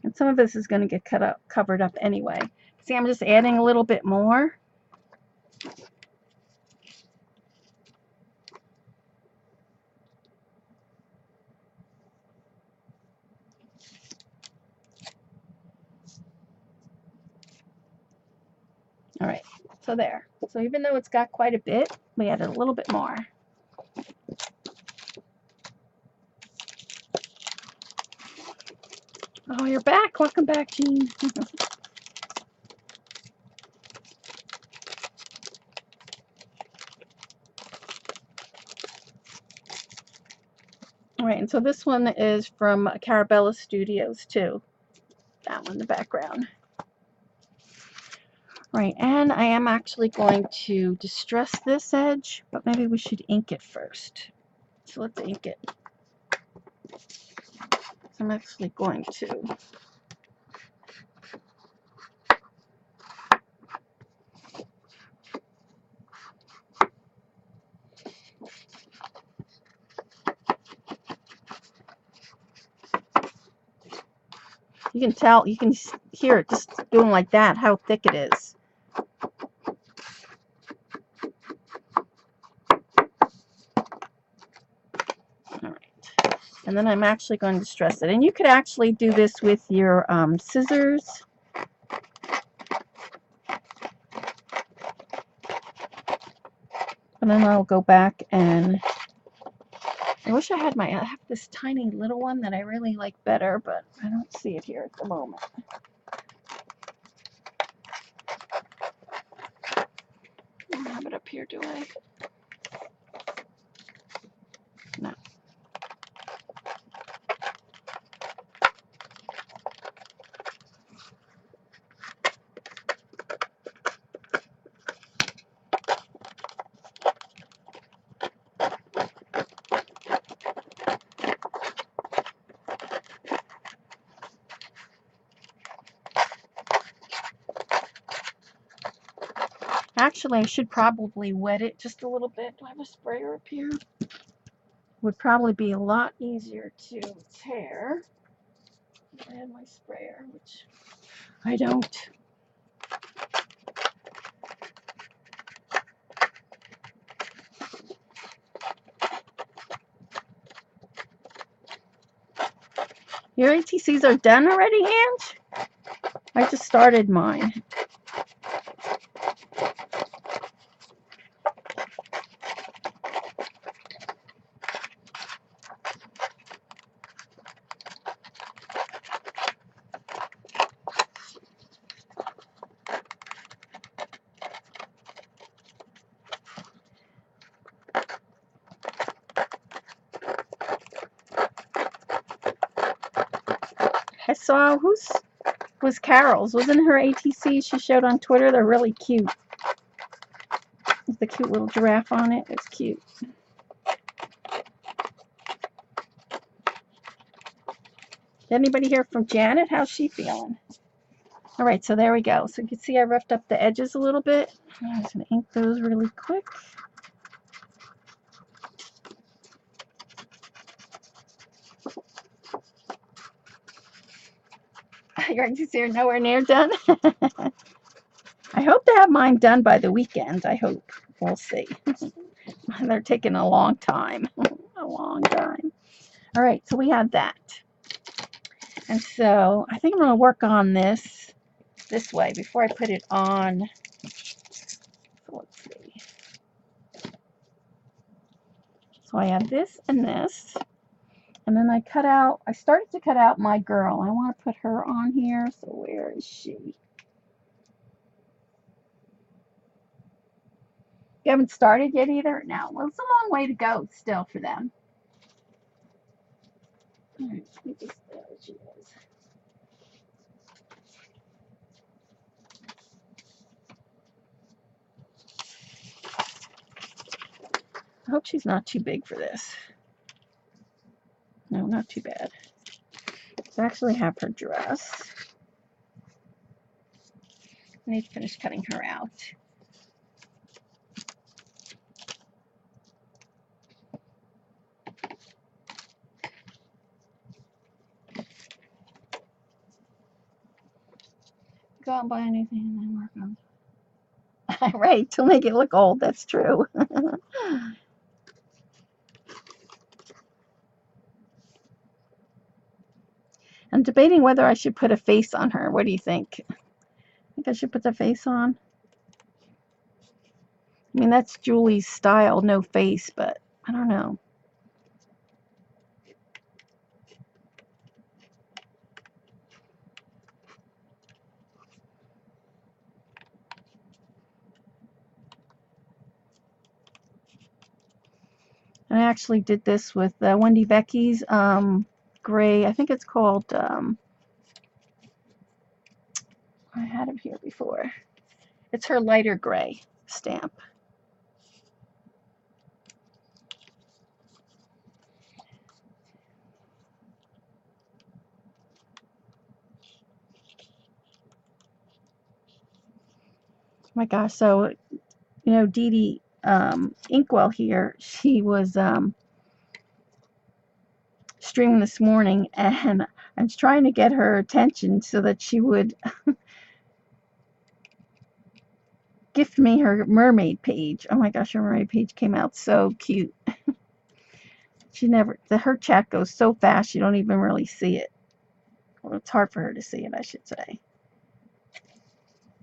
And some of this is going to get covered up anyway. see I'm just adding a little bit more. All right, so there. So even though it's got quite a bit, we added a little bit more. Oh, you're back. Welcome back, Jean. All right, and so this one is from Carabella Studios too. That one in the background. Right, and I am actually going to distress this edge, but maybe we should ink it first. So let's ink it. So I'm actually going to. You can tell, you can hear it just doing like that, how thick it is. All right, and then I'm actually going to distress it. And you could actually do this with your scissors. And then I'll go back and I wish I have this tiny little one that I really like better, but I don't see it here at the moment. I don't have it up here, do I? No. Actually, I should probably wet it just a little bit. Do I have a sprayer up here? Would probably be a lot easier to tear if I had my sprayer, which I don't. Your ATCs are done already, Ange? I just started mine. I saw, was Carol's? Wasn't her ATC she showed on Twitter? They're really cute. With the cute little giraffe on it. It's cute. Anybody hear from Janet? How's she feeling? All right, so there we go. So you can see I roughed up the edges a little bit. I'm just going to ink those really quick. Your ATCs are nowhere near done. I hope to have mine done by the weekend. I hope. We'll see. They're taking a long time. A long time. All right, so we have that. And so I think I'm going to work on this way before I put it on. So let's see. So I have this and this. And then I started to cut out my girl. I want to put her on here. So where is she? You haven't started yet either? No. Well, it's a long way to go still for them. All right, there she is. I hope she's not too big for this. No, not too bad. I actually have her dress. I need to finish cutting her out. Go out and buy anything and then work on it. Right, to make it look old. That's true. I'm debating whether I should put a face on her. What do you think? I think I should put the face on. I mean, that's Julie's style, no face, but I don't know. And I actually did this with Wendy Becky's gray. I think it's called, I had it here before. It's her lighter gray stamp. Oh my gosh, so, you know, Dee Dee Inkwell here, she was streaming this morning, and I was trying to get her attention so that she would gift me her mermaid page. Oh my gosh, her mermaid page came out so cute. She never, her chat goes so fast you don't even really see it. Well, it's hard for her to see it, I should say.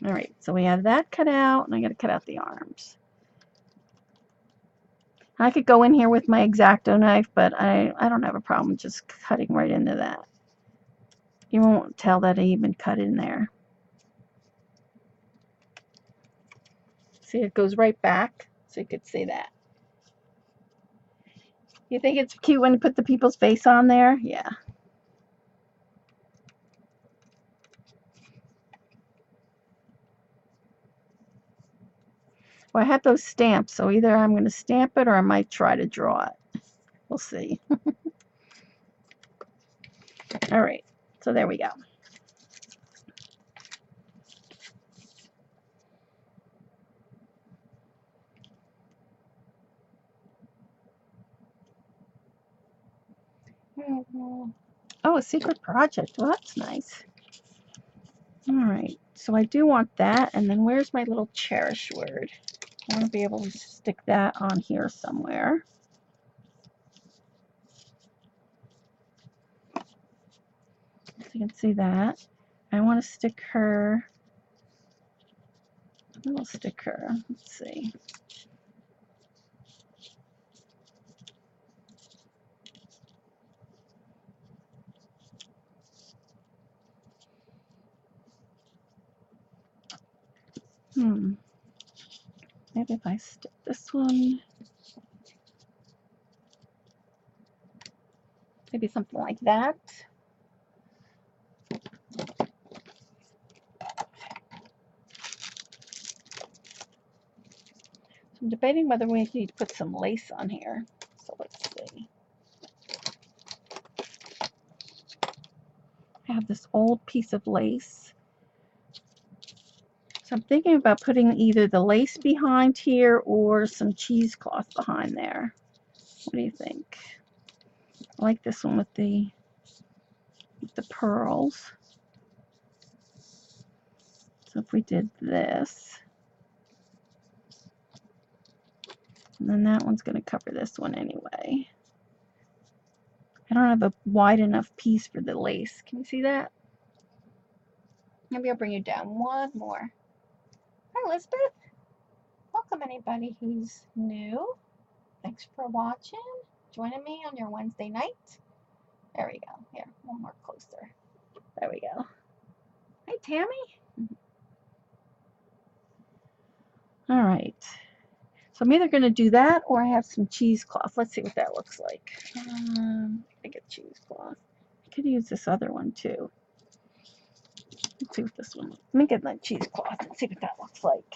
All right, so we have that cut out, and I got to cut out the arms. I could go in here with my X-Acto knife, but I don't have a problem just cutting right into that. You won't tell that I even cut in there. See, it goes right back, so you could see that. You think it's cute when you put the people's face on there? Yeah. Well, I have those stamps, so either I'm going to stamp it or I might try to draw it. We'll see. All right, so there we go. Oh, a secret project. Well, that's nice. All right, so I do want that, and then where's my little cherish word? I want to be able to stick that on here somewhere. So you can see that. I want to stick her, a little sticker. Let's see. Maybe if I stick this one, maybe something like that. So I'm debating whether we need to put some lace on here. So let's see. I have this old piece of lace. So I'm thinking about putting either the lace behind here or some cheesecloth behind there. What do you think? I like this one with the pearls. So if we did this, and then that one's going to cover this one anyway. I don't have a wide enough piece for the lace. Can you see that? Maybe I'll bring you down one more. Hi, Elizabeth. Welcome anybody who's new. Thanks for watching. Joining me on your Wednesday night. There we go. Here, one more closer. There we go. Hi, Tammy. All right. So I'm either going to do that or I have some cheesecloth. Let's see what that looks like. I get cheesecloth. I could use this other one too. Let's see what this one looks like. Let me get that cheesecloth and see what that looks like.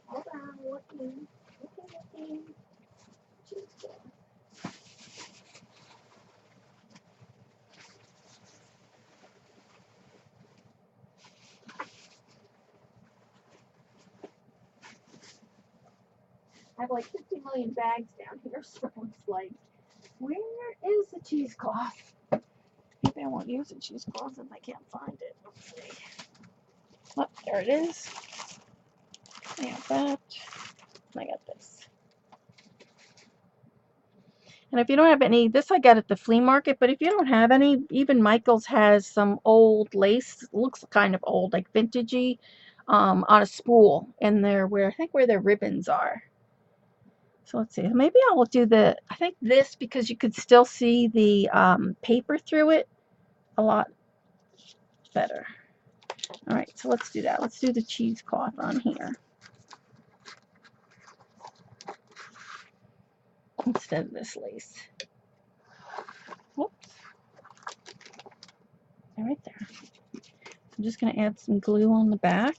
Hold on, looking. Cheesecloth. I have like 50 million bags down here, so it's like, where is the cheesecloth? Maybe I won't use the cheesecloth if I can't find it. Let's see. Oh, there it is. I got that. I got this. And if you don't have any, this I got at the flea market, but if you don't have any, even Michael's has some old lace, looks kind of old, like vintagey, on a spool in there where, I think where their ribbons are. So let's see, maybe I'll do I think this, because you could still see the paper through it a lot better. All right, so let's do that. Let's do the cheesecloth on here instead of this lace. Whoops. Right there. I'm just going to add some glue on the back.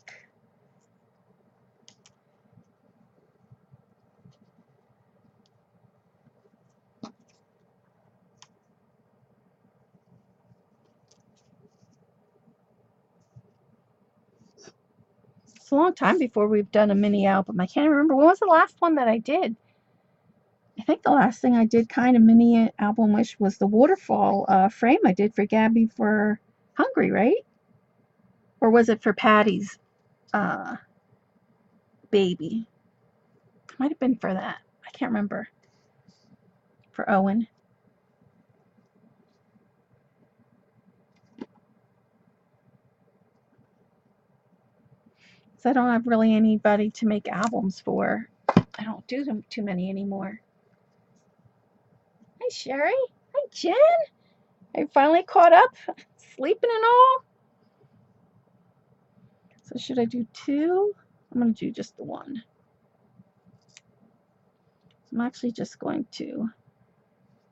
It's a long time before we've done a mini album. I can't remember. When was the last one that I did? I think the last thing I did kind of mini album was the waterfall frame I did for Gabby for Hungry, right? Or was it for Patty's baby? It might have been for that. I can't remember. For Owen. So I don't have really anybody to make albums for. I don't do them too many anymore. Hi, Sherry. Hi, Jen. I finally caught up, sleeping and all. So should I do two? I'm going to do just the one. I'm actually just going to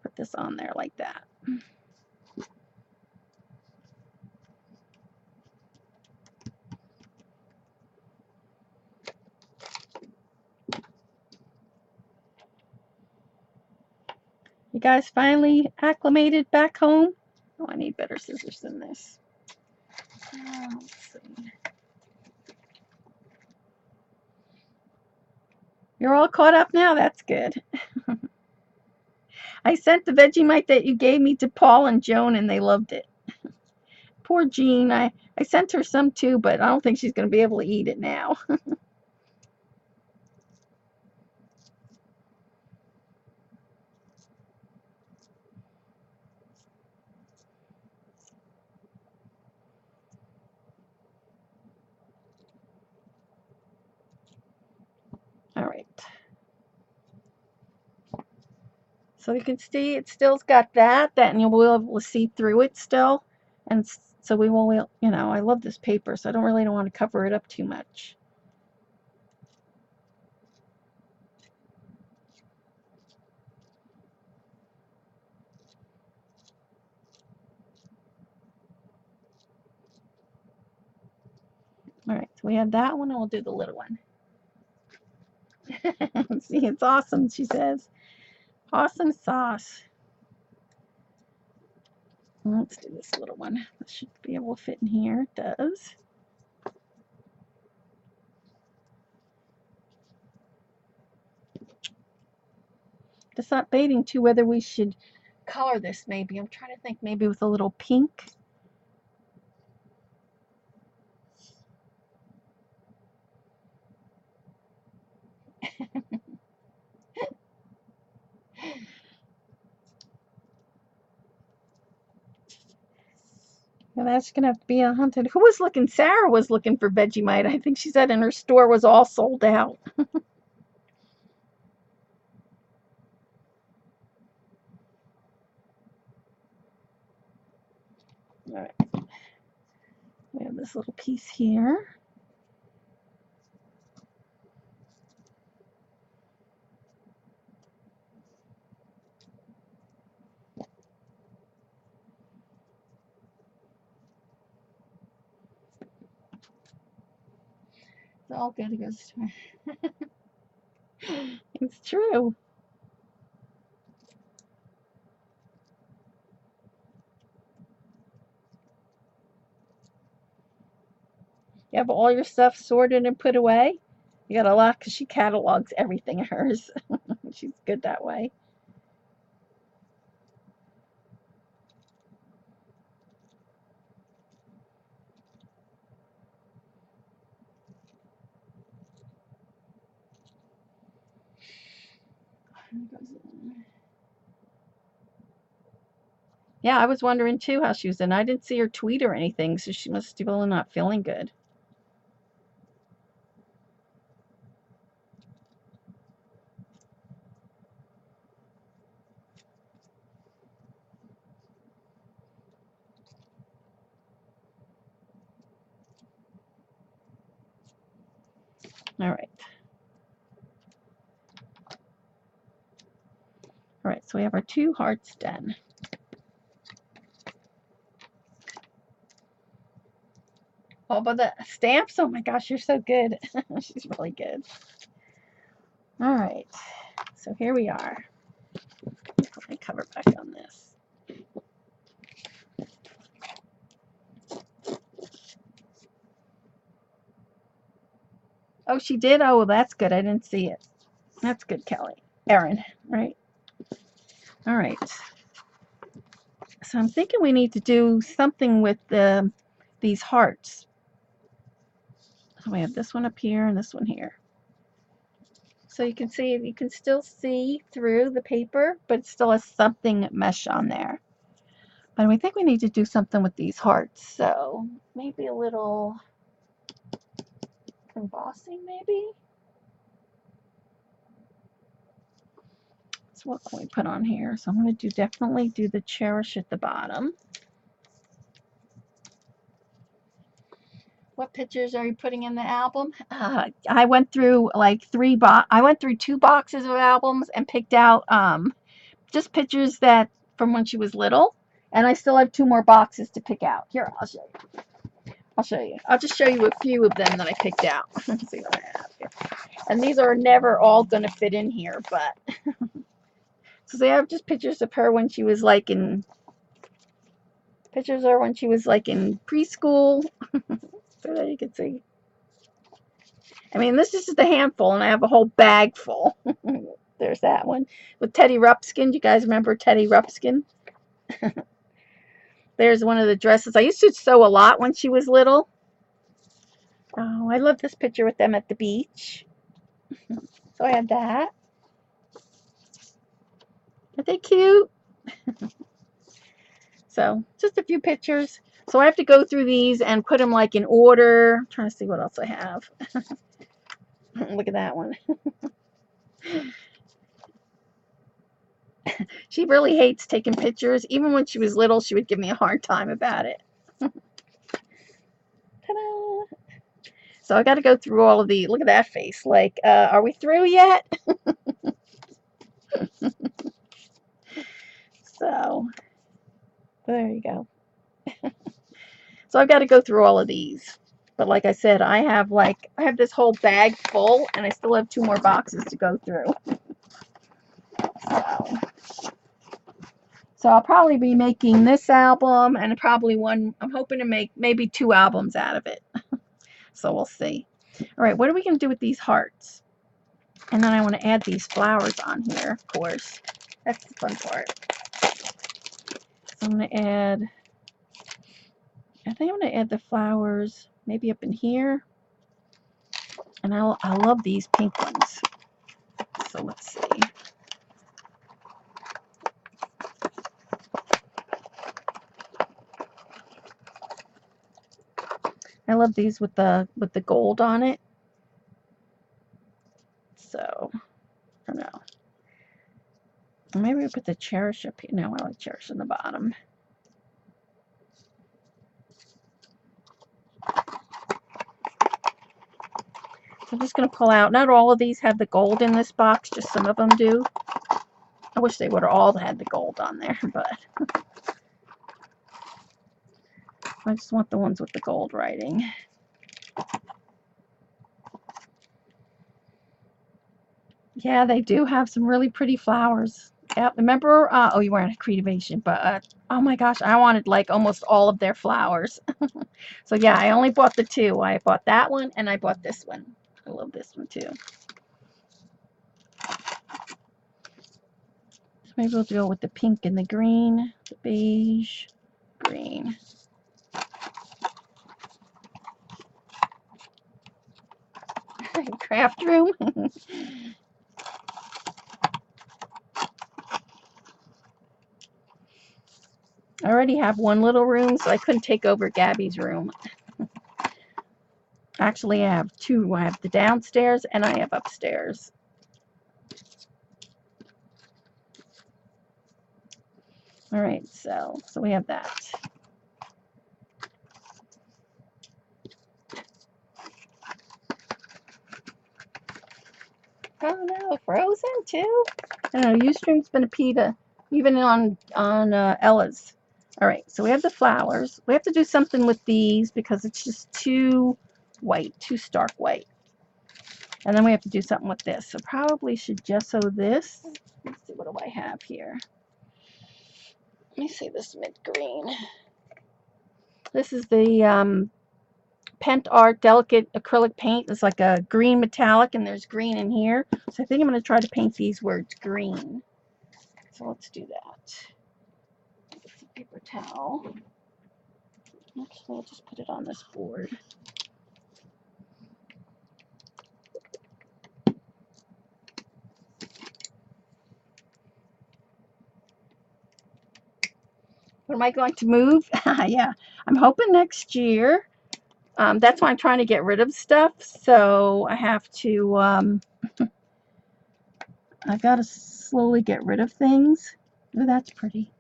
put this on there like that. You guys finally acclimated back home? Oh, I need better scissors than this. Let's see. You're all caught up now? That's good. I sent the Vegemite that you gave me to Paul and Joan, and they loved it. Poor Jean. I sent her some too, but I don't think she's going to be able to eat it now. All right. So you can see it still's got that, and you'll be able to see through it still. And so we will, you know, I love this paper, so I don't really want to cover it up too much. All right, so we have that one, and we'll do the little one. See, it's awesome, she says. Awesome sauce. Let's do this little one. This should be able to fit in here. It does. Just not debating too whether we should color this maybe. I'm trying to think maybe with a little pink. Well, that's going to have to be a hunted. Who was looking? Sarah was looking for Vegemite. I think she said in her store was all sold out. All right. We have this little piece here. It's all good. It goes. It's true. You have all your stuff sorted and put away. You got a lot because she catalogs everything of hers. She's good that way. Yeah, I was wondering too how she was in. I didn't see her tweet or anything, so she must still not feeling good. All right. All right, so we have our 2 hearts done. Oh, but the stamps, oh my gosh, you're so good. She's really good. All right, so here we are. Put my cover back on this. Oh, she did? Oh, well, that's good. I didn't see it. That's good, Kelly. Erin, right? All right. So I'm thinking we need to do something with these hearts. So we have this one up here and this one here. So you can see, you can still see through the paper, but it still has something mesh on there. But we think we need to do something with these hearts. So maybe a little embossing, maybe. So what can we put on here? So I'm going to definitely do the cherish at the bottom. What pictures are you putting in the album? I went through like 2 boxes of albums and picked out just pictures that from when she was little, and I still have 2 more boxes to pick out. Here, I'll show you. I'll just show you a few of them that I picked out. Let's see what I have here. And these are never all going to fit in here, but so they have just pictures of her when she was like in preschool. So that you can see. I mean, this is just a handful, and I have a whole bag full. There's that one with Teddy Ruxpin. Do you guys remember Teddy Ruxpin? There's one of the dresses. I used to sew a lot when she was little. Oh, I love this picture with them at the beach. So I have that. Aren't they cute? So just a few pictures. So I have to go through these and put them like in order. I'm trying to see what else I have. Look at that one. She really hates taking pictures. Even when she was little, she would give me a hard time about it. Ta-da! So I got to go through all of the. Look at that face. Like, are we through yet? So there you go. So I've got to go through all of these. But like I said, I have this whole bag full, and I still have 2 more boxes to go through. So I'll probably be making this album and probably one. I'm hoping to make maybe 2 albums out of it. So we'll see. All right, what are we going to do with these hearts? And then I want to add these flowers on here, of course. That's the fun part. So I'm going to add, I think I'm going to add the flowers maybe up in here. And I love these pink ones. So let's see. I love these with the gold on it. So, I don't know. Maybe we put the cherish up here. No, I like cherish on the bottom. I'm just going to pull out. Not all of these have the gold in this box. Just some of them do. I wish they would have all had the gold on there, but I just want the ones with the gold writing. Yeah, they do have some really pretty flowers. Yeah, remember? Oh, you weren't a Creativation, but oh my gosh, I wanted like almost all of their flowers. So yeah, I only bought the 2. I bought that one and I bought this one. I love this one too. So maybe we'll go with the pink and the green, the beige, green. Craft room. I already have one little room, so I couldn't take over Gabby's room. Actually, I have two. I have the downstairs and I have upstairs. All right, so we have that. Oh no, Frozen too? I don't know, Ustream's been a PETA, even on Ella's. All right, so we have the flowers. We have to do something with these because it's just too white, too stark white. And then we have to do something with this. So probably should gesso this. Let's see, what do I have here? Let me see this mint green. This is the Pent Art Delicate Acrylic Paint. It's like a green metallic, and there's green in here. So I think I'm going to try to paint these words green. So let's do that. It's a paper towel. Actually, I'll just put it on this board. What am I going to move? Yeah, I'm hoping next year. That's why I'm trying to get rid of stuff. So I have to, I got to slowly get rid of things. Oh, that's pretty.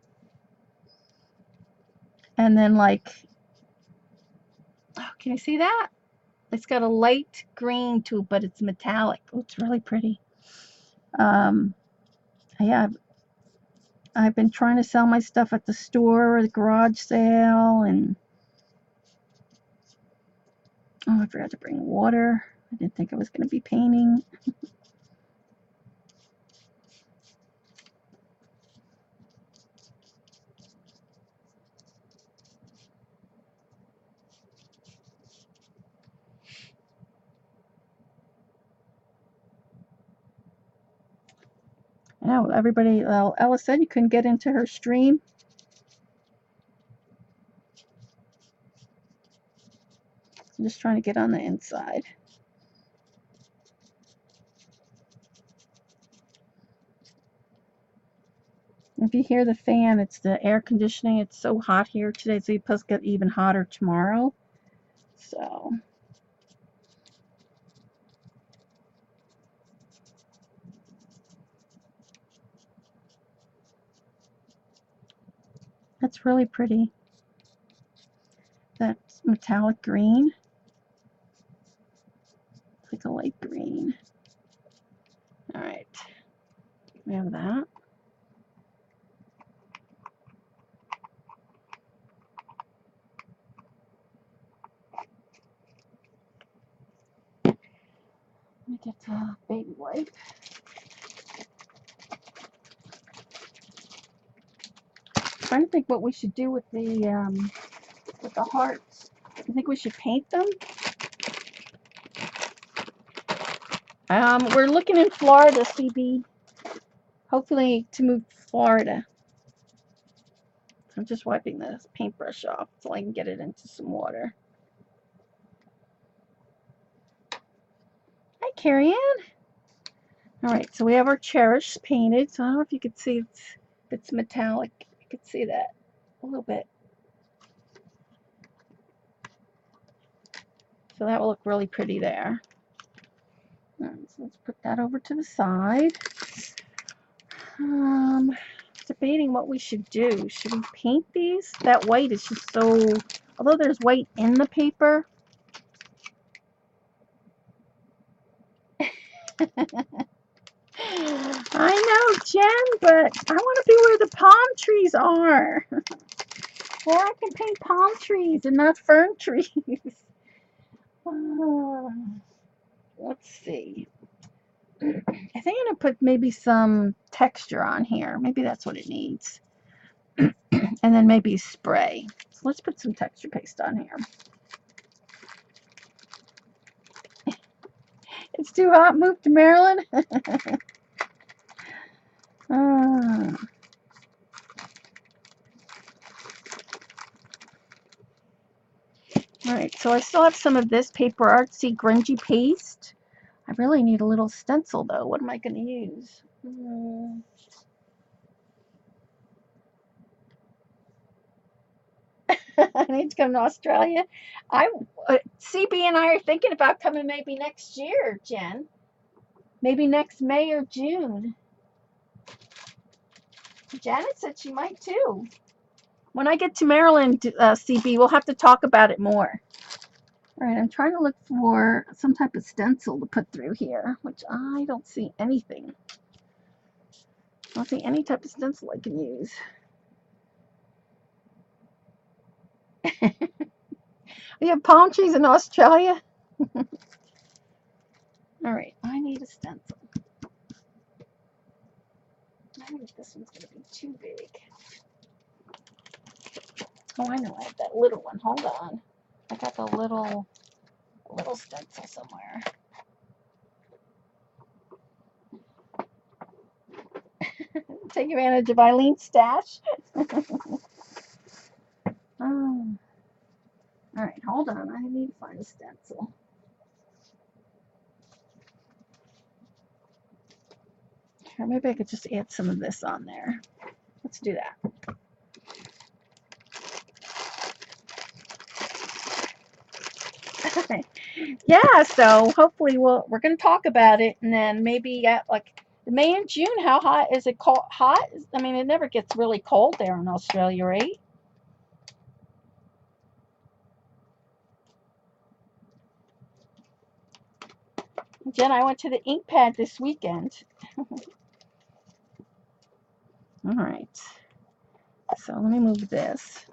And then like, oh, can you see that? It's got a light green to it, but it's metallic. Oh, it's really pretty. Yeah, I've been trying to sell my stuff at the store or the garage sale, and oh, I forgot to bring water. I didn't think I was going to be painting. I know everybody, well, Ella said you couldn't get into her stream. I'm just trying to get on the inside. If you hear the fan, it's the air conditioning. It's so hot here today. It's supposed to get even hotter tomorrow. So that's really pretty. That's metallic green. It's like a light green. All right, we have that. Let me get a baby wipe. I'm trying to think what we should do with the hearts. I think we should paint them. We're looking in Florida, CB. Hopefully to move to Florida. I'm just wiping the paintbrush off so I can get it into some water. Hi, Carrie Ann. All right, so we have our cherish painted. So I don't know if you could see it's metallic. You could see that a little bit. So that will look really pretty there. All right, so let's put that over to the side. Debating what we should do. Should we paint these? That white is just so, although there's white in the paper. I know, Jen, but I want to be where the palm trees are. Where I can paint palm trees and not fern trees. Let's see. I think I'm going to put maybe some texture on here. Maybe that's what it needs. And then maybe spray. So let's put some texture paste on here. It's too hot. Move to Maryland. All right, so I still have some of this paper artsy grungy paste. I really need a little stencil though. What am I going to use? I need to come to Australia. CB and I are thinking about coming maybe next year, Jen. Maybe next May or June. Janet said she might too. When I get to Maryland, CB, we'll have to talk about it more. All right, I'm trying to look for some type of stencil to put through here, which I don't see anything. I don't see any type of stencil I can use. We have palm trees in Australia. All right, I need a stencil. I think this one's going to be too big. Oh, I know. I have that little one. Hold on. I got the little stencil somewhere. Take advantage of Eileen's stash. Oh. All right, hold on. I need to find a stencil. Or maybe I could just add some of this on there. Let's do that. Yeah, so hopefully we're going to talk about it, and then maybe like May and June. How hot is it? Hot? I mean, it never gets really cold there in Australia, right? Jen, I went to the ink pad this weekend. All right. So let me move this.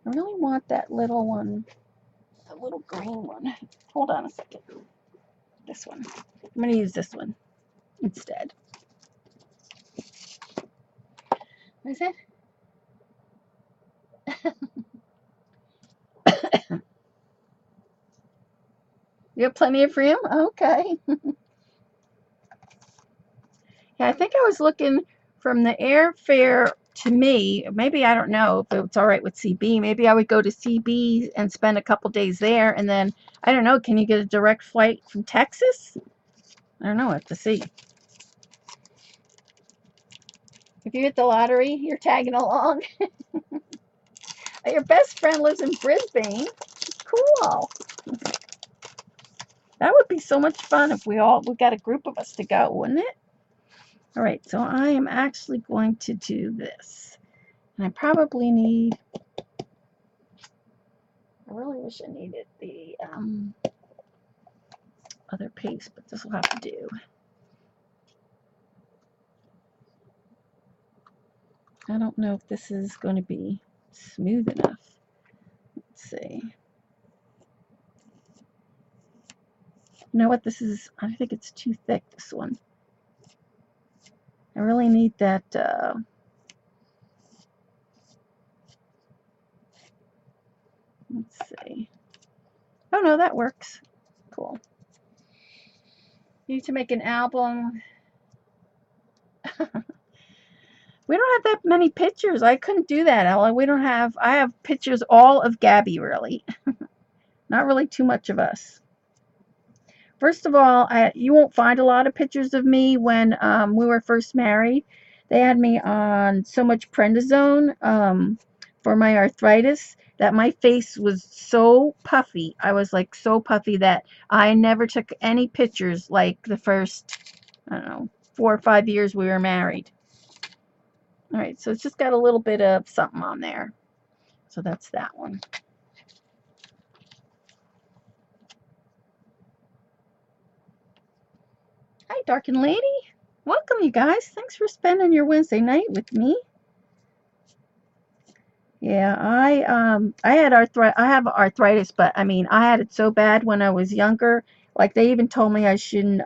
I really want that little one, the little green one. Hold on a second. This one. I'm going to use this one instead. What is it? You have plenty of room? Okay. Yeah, I think I was looking from the airfare to me. Maybe I don't know if it's all right with CB. Maybe I would go to CB and spend a couple days there, and then I don't know. Can you get a direct flight from Texas? I don't know. I have to see. If you hit the lottery, you're tagging along. Your best friend lives in Brisbane. Cool. That would be so much fun if we got a group of us to go, wouldn't it? All right, so I am actually going to do this. And I probably need, I really wish I needed the other paste, but this will have to do. I don't know if this is going to be smooth enough. Let's see. You know what, this is, I think it's too thick, this one. I really need that, let's see. Oh no, that works. Cool. You need to make an album. We don't have that many pictures. I couldn't do that, Ella. We don't have, I have pictures all of Gabby, really. Not really too much of us. First of all, you won't find a lot of pictures of me when we were first married. They had me on so much prednisone for my arthritis that my face was so puffy. I was like so puffy that I never took any pictures like the first, I don't know, 4 or 5 years we were married. All right, so it's just got a little bit of something on there. So that's that one. Hi, Darkin Lady. Welcome, you guys. Thanks for spending your Wednesday night with me. Yeah, I had I have arthritis, but I mean, I had it so bad when I was younger. Like they even told me I shouldn't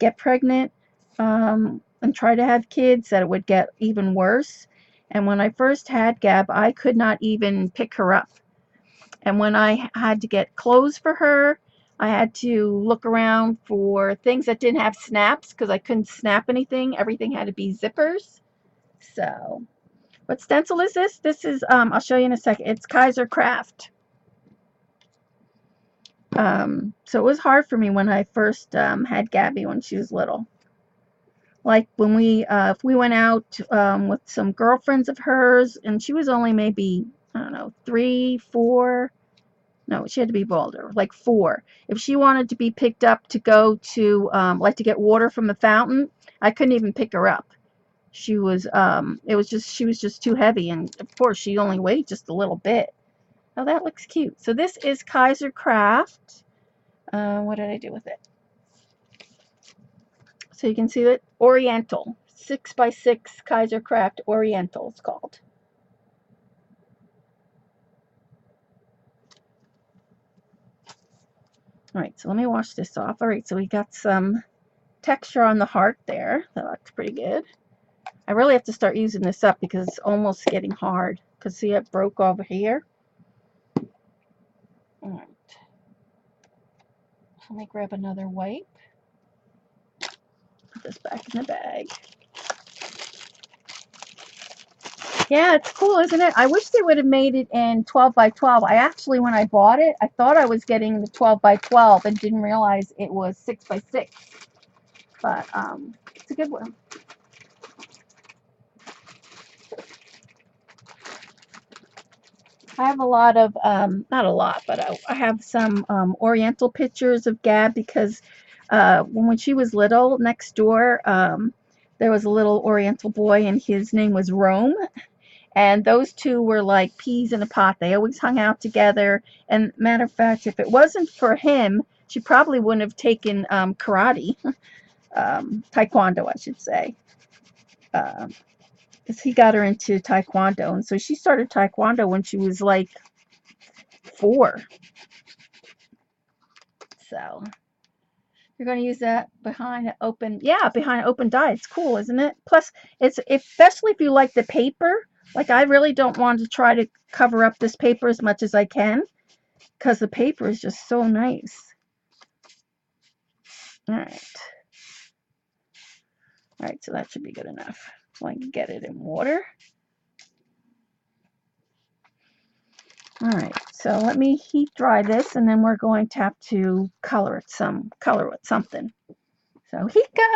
get pregnant and try to have kids, that it would get even worse. And when I first had Gab, I could not even pick her up. And when I had to get clothes for her, I had to look around for things that didn't have snaps because I couldn't snap anything. Everything had to be zippers. So, what stencil is this? This is, I'll show you in a second. It's Kaiser Craft. So it was hard for me when I first had Gabby when she was little. Like when if we went out with some girlfriends of hers, and she was only maybe, I don't know, 3, 4. No, she had to be bolder, like 4. If she wanted to be picked up to go to, like to get water from the fountain, I couldn't even pick her up. She was, she was just too heavy, and of course she only weighed just a little bit. Oh, that looks cute. So this is Kaiser Craft. What did I do with it? So you can see that Oriental, 6x6 Kaiser Craft Oriental it's called. All right, so let me wash this off. All right, so we got some texture on the heart there. That looks pretty good. I really have to start using this up because it's almost getting hard. Because see, it broke over here. All right. Let me grab another wipe. Put this back in the bag. Yeah, it's cool, isn't it? I wish they would have made it in 12x12. I actually, when I bought it, I thought I was getting the 12x12 and didn't realize it was 6x6. But it's a good one. I have a lot of, not a lot, but I have some Oriental pictures of Gab because when she was little, next door, there was a little Oriental boy and his name was Rome. And those two were like peas in a pot. They always hung out together. And matter of fact, if it wasn't for him, she probably wouldn't have taken karate, taekwondo, I should say. Because he got her into taekwondo. And so she started taekwondo when she was like 4. So you're going to use that behind an open, yeah, behind an open die. It's cool, isn't it? Plus, it's especially if you like the paper. Like I really don't want to try to cover up this paper as much as I can because the paper is just so nice. All right. All right, so that should be good enough. So I can get it in water. All right, so let me heat dry this, and then we're going to have to color it with something. So heat gun.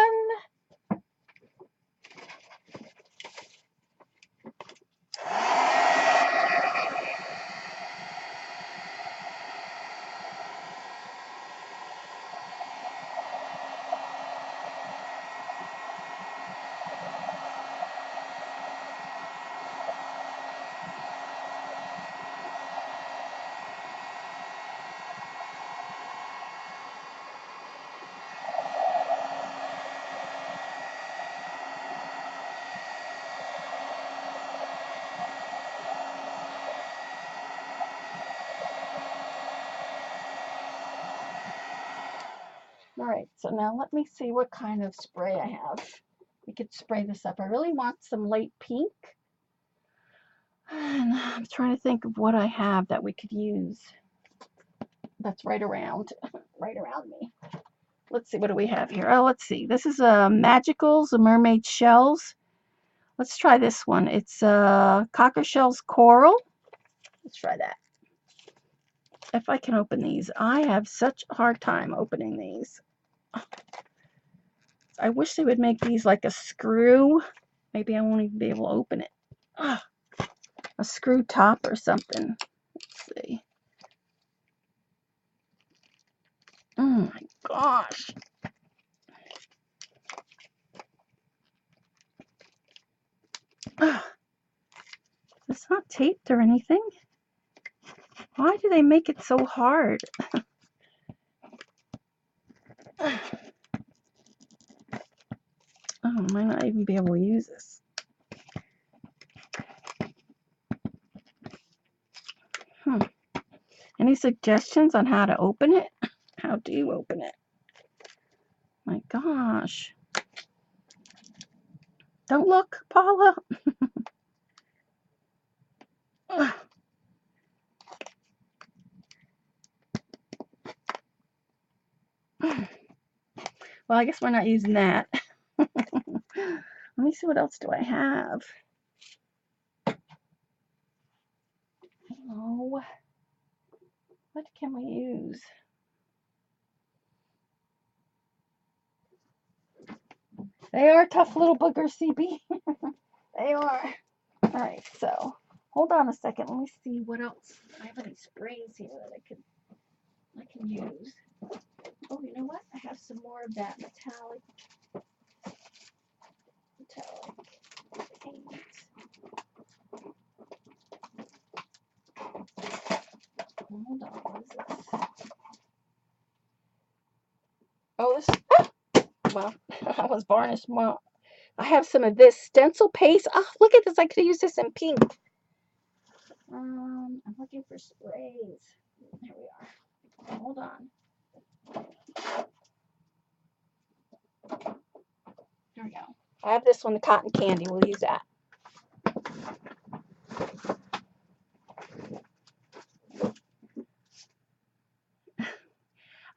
All right, so now let me see what kind of spray I have. We could spray this up. I really want some light pink. And I'm trying to think of what I have that we could use. That's right around me. Let's see, what do we have here? Oh, let's see. This is Magicals, the Mermaid Shells. Let's try this one. It's Cocker Shells Coral. Let's try that. If I can open these. I have such a hard time opening these. I wish they would make these like a screw. Maybe I won't even be able to open it. Ugh, a screw top or something. Let's see. Oh my gosh. Ugh. It's not taped or anything. Why do they make it so hard? Oh, I might not even be able to use this. Any suggestions on how to open it? How do you open it? My gosh. Don't look, Paula. Well, I guess we're not using that. Let me see, what else do I have? Oh, what can we use? They are tough little boogers, CB. They are. All right, so hold on a second. Let me see what else. I have any sprays here that I can use. Oh, you know what? I have some more of that metallic paint. Hold on, what is this? Oh, this, well, I was varnished. Well, I have some of this stencil paste. Oh, look at this. I could use this in pink. I'm looking for sprays. There we are. Hold on. There we go. I have this one, the cotton candy. We'll use that.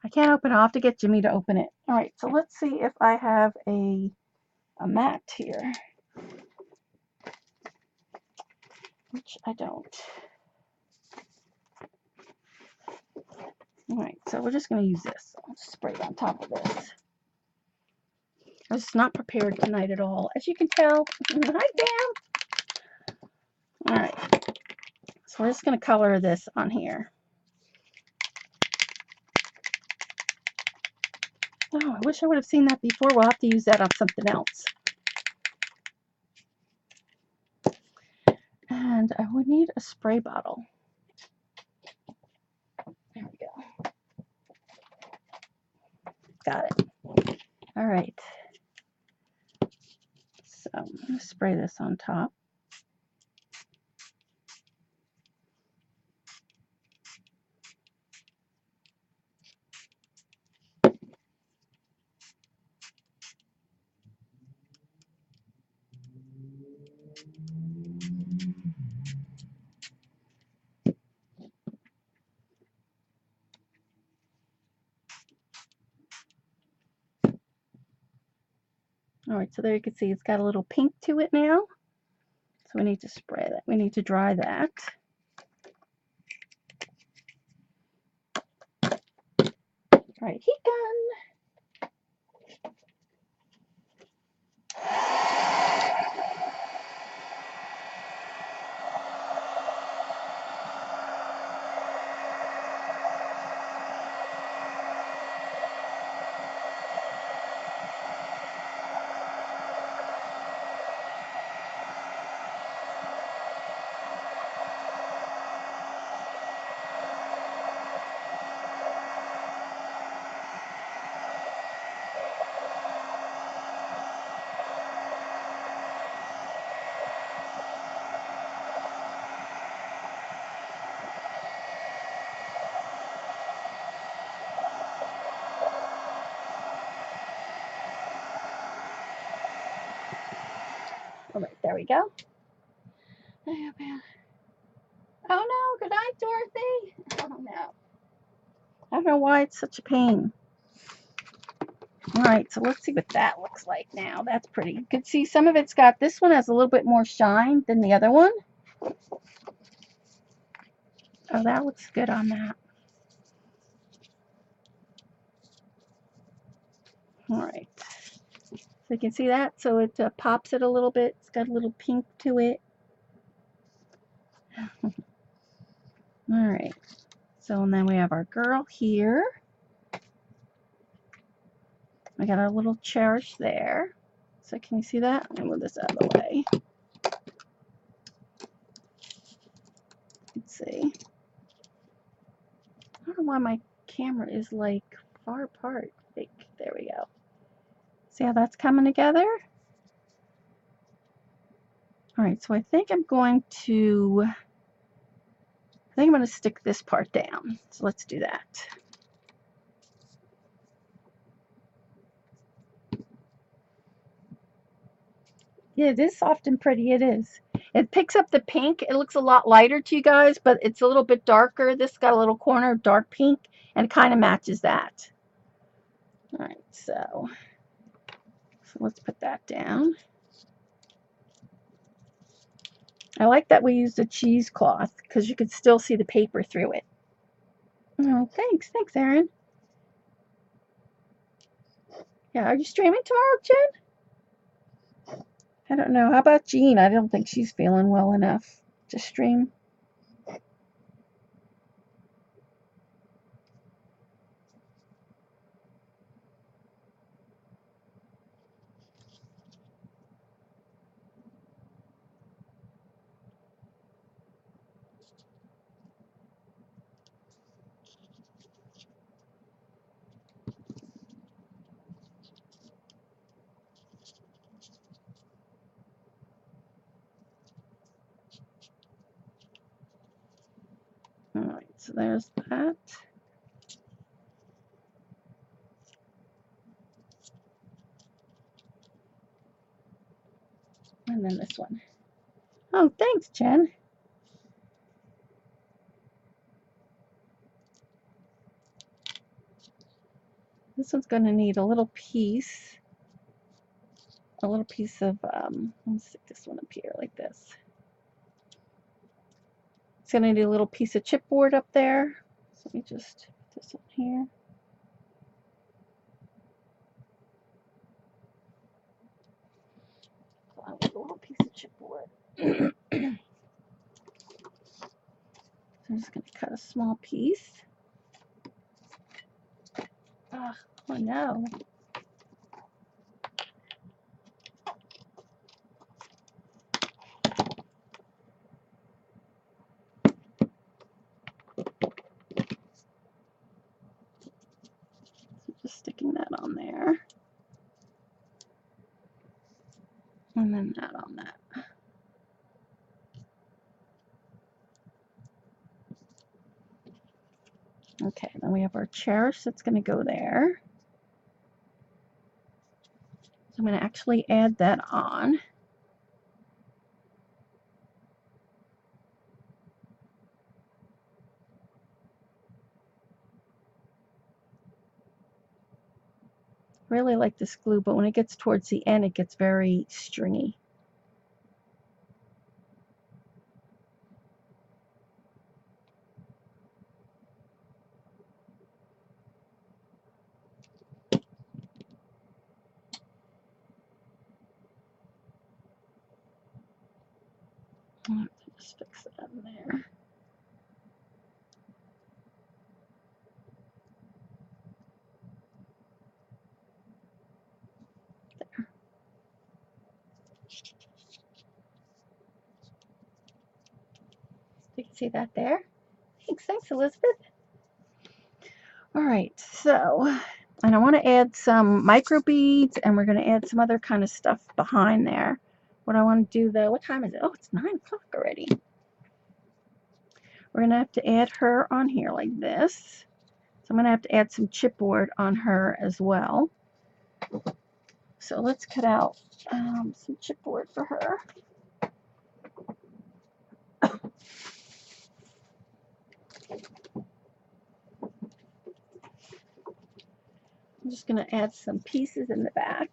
I can't open it. I'll have to get Jimmy to open it. All right, so let's see if I have a mat here, which I don't. All right, so we're just going to use this. I'll just spray it on top of this. I was not prepared tonight at all, as you can tell. Hi, Bam. All right, so we're just going to color this on here. Oh, I wish I would have seen that before. We'll have to use that on something else. And I would need a spray bottle. There we go. Got it. All right. So I'm going to spray this on top. All right, so there you can see it's got a little pink to it now. So we need to spray that. We need to dry that. All right, heat gun. All right, there we go. Oh no, good night, Dorothy. Oh no. I don't know why it's such a pain. All right, so let's see what that looks like now. That's pretty. You can see some of it's got, this one has a little bit more shine than the other one. Oh, that looks good on that. All right. So you can see that. So it pops it a little bit. It's got a little pink to it. All right. So, and then we have our girl here. I got our little cherish there. So can you see that? Let me move this out of the way. Let's see. I don't know why my camera is like far apart. There we go. See how that's coming together? All right, so I think I'm going to stick this part down. So let's do that. Yeah, it is soft and pretty. It is. It picks up the pink. It looks a lot lighter to you guys, but it's a little bit darker. This got a little corner of dark pink, and it kind of matches that. All right, So let's put that down. I like that we used a cheesecloth because you could still see the paper through it. Oh, thanks, Aaron. Yeah, are you streaming tomorrow, Jen? I don't know. How about Jean? I don't think she's feeling well enough to stream. All right, so there's that. And then this one. Oh, thanks, Jen. This one's going to need a little piece of, let's stick this one up here like this. It's going to need a little piece of chipboard up there. So let me just put this one here. A little piece of chipboard. So I'm just going to cut a small piece. Oh no. So just sticking that on there. And then that on that. Okay, then we have our cherish that's going to go there. So I'm going to actually add that on. Really like this glue, but when it gets towards the end, it gets very stringy. I'll have to just fix that in there. There. You can see that there. Thanks, Elizabeth. All right, so, and I want to add some micro beads, and we're going to add some other kind of stuff behind there. What I want to do though, what time is it? Oh, it's 9 o'clock already. We're going to have to add her on here like this. So I'm going to have to add some chipboard on her as well. So let's cut out some chipboard for her. I'm just going to add some pieces in the back.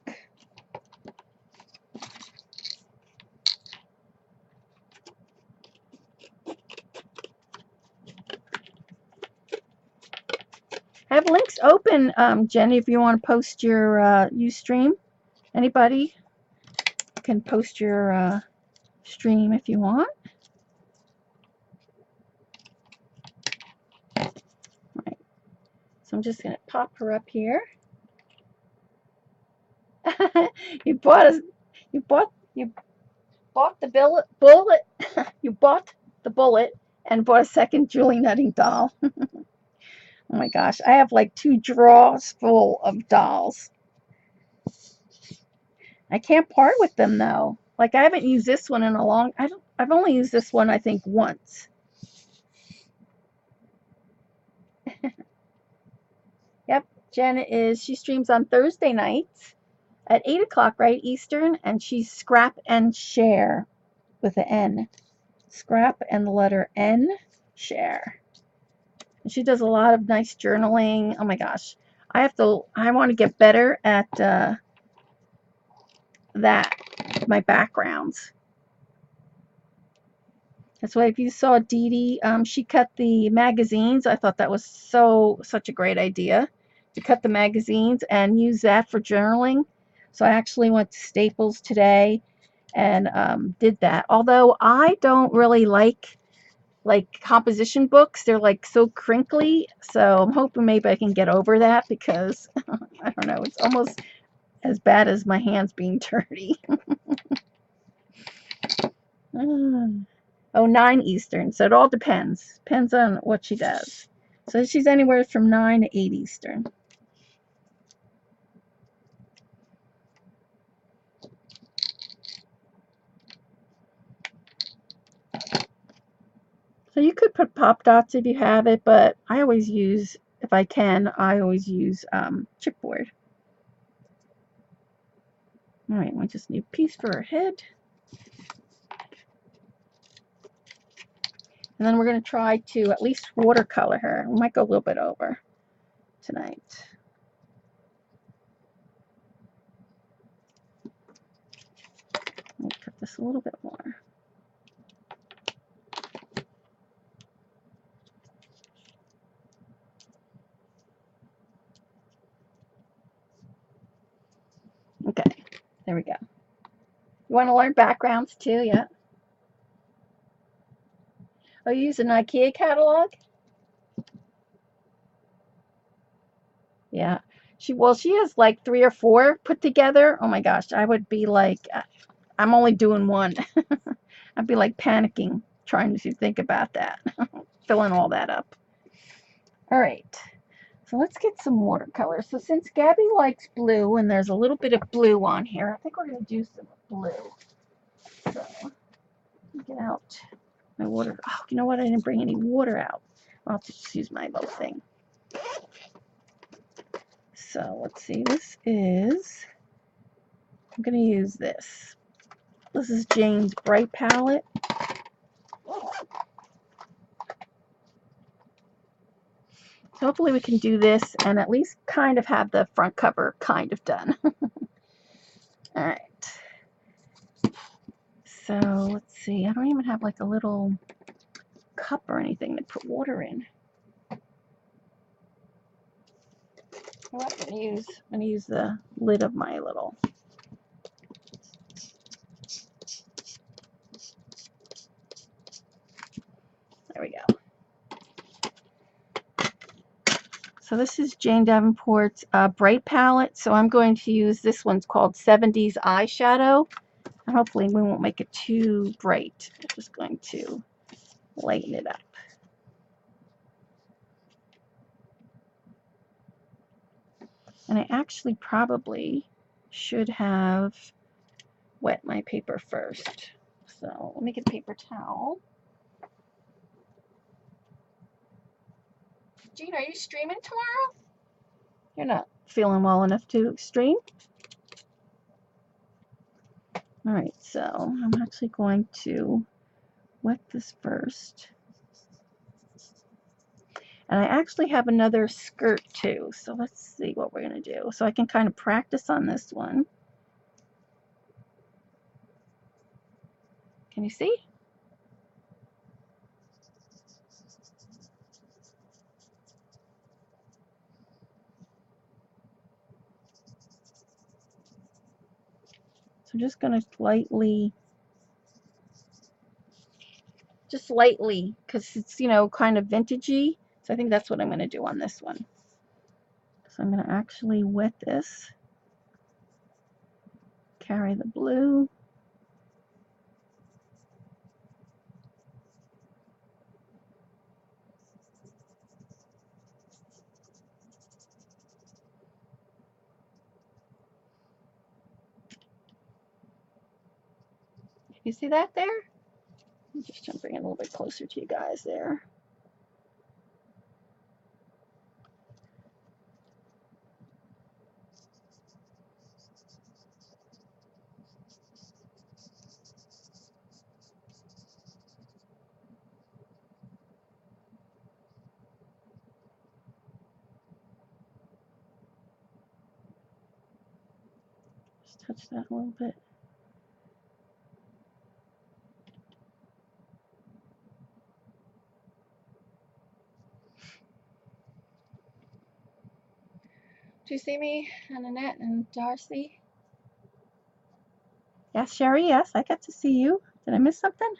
I have links open, Jenny, if you want to post your Ustream. Anybody can post your stream if you want. Right. So I'm just going to pop her up here. You bought the bullet. You bought the bullet and bought a second Julie Nutting doll. Oh my gosh, I have like 2 drawers full of dolls. I can't part with them though. Like I haven't used this one in a long. I've only used this one I think once. Yep, Jen she streams on Thursday nights at 8 o'clock, right, Eastern, and she's Scrap and Share with an N. Scrap and the letter N, Share. And she does a lot of nice journaling. Oh my gosh. I want to get better at my backgrounds. That's why if you saw Dee Dee, she cut the magazines. I thought that was such a great idea to cut the magazines and use that for journaling. So I actually went to Staples today and did that. Although I don't really like composition books. They're like so crinkly. So I'm hoping maybe I can get over that because I don't know, it's almost as bad as my hands being dirty. Oh, 9 Eastern. So it all depends. Depends on what she does. So she's anywhere from 9 to 8 Eastern. So you could put pop dots if you have it, but I always use, if I can, I always use chipboard. All right, we just need a piece for her head. And then we're going to try to at least watercolor her. We might go a little bit over tonight. Let me cut this a little bit more. Okay, there we go. You want to learn backgrounds too? Yeah. Oh, you use an IKEA catalog? Yeah. She has like 3 or 4 put together. Oh my gosh, I would be like, I'm only doing one. I'd be like panicking trying to think about that, filling all that up. All right. So let's get some watercolor. So since Gabby likes blue and there's a little bit of blue on here, I think we're going to do some blue. So get out my water. Oh, you know what? I didn't bring any water out. I'll just use my little thing. So let's see. I'm going to use this. This is Jane's Bright palette. So hopefully we can do this and at least kind of have the front cover kind of done. All right. So let's see. I don't even have like a little cup or anything to put water in. I'm going to use the lid of my little. There we go. So this is Jane Davenport's Bright palette. So I'm going to use this one's called 70s eyeshadow. And hopefully we won't make it too bright. I'm just going to lighten it up. And I actually probably should have wet my paper first. So let me get a paper towel. Jean, are you streaming tomorrow? You're not feeling well enough to stream? All right, so I'm actually going to wet this first. And I actually have another skirt too, so let's see what we're going to do. So I can kind of practice on this one. Can you see? So I'm just going to lightly, because it's, you know, kind of vintagey. So I think that's what I'm going to do on this one. So I'm going to actually wet this. Carry the blue. You see that there? I'm just trying to bring it a little bit closer to you guys there. touch that a little bit. Do you see me, Annette and Darcy? Yes, Sherry, yes, I got to see you. Did I miss something?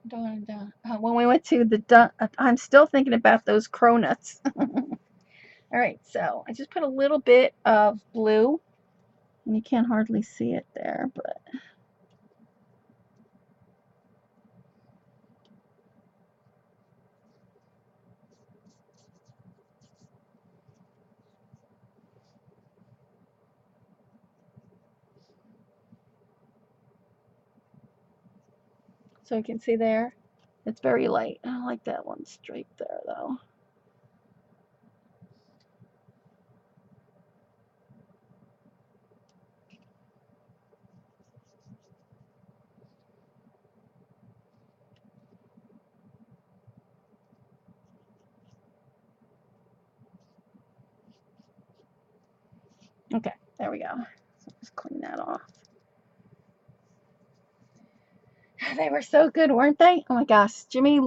When we went to the, I'm still thinking about those cronuts. All right, so I just put a little bit of blue, and you can't hardly see it there, but so you can see there, it's very light. I don't like that one stripe there, though. Okay, there we go. So just clean that off. They were so good, weren't they? Oh my gosh. Jimmy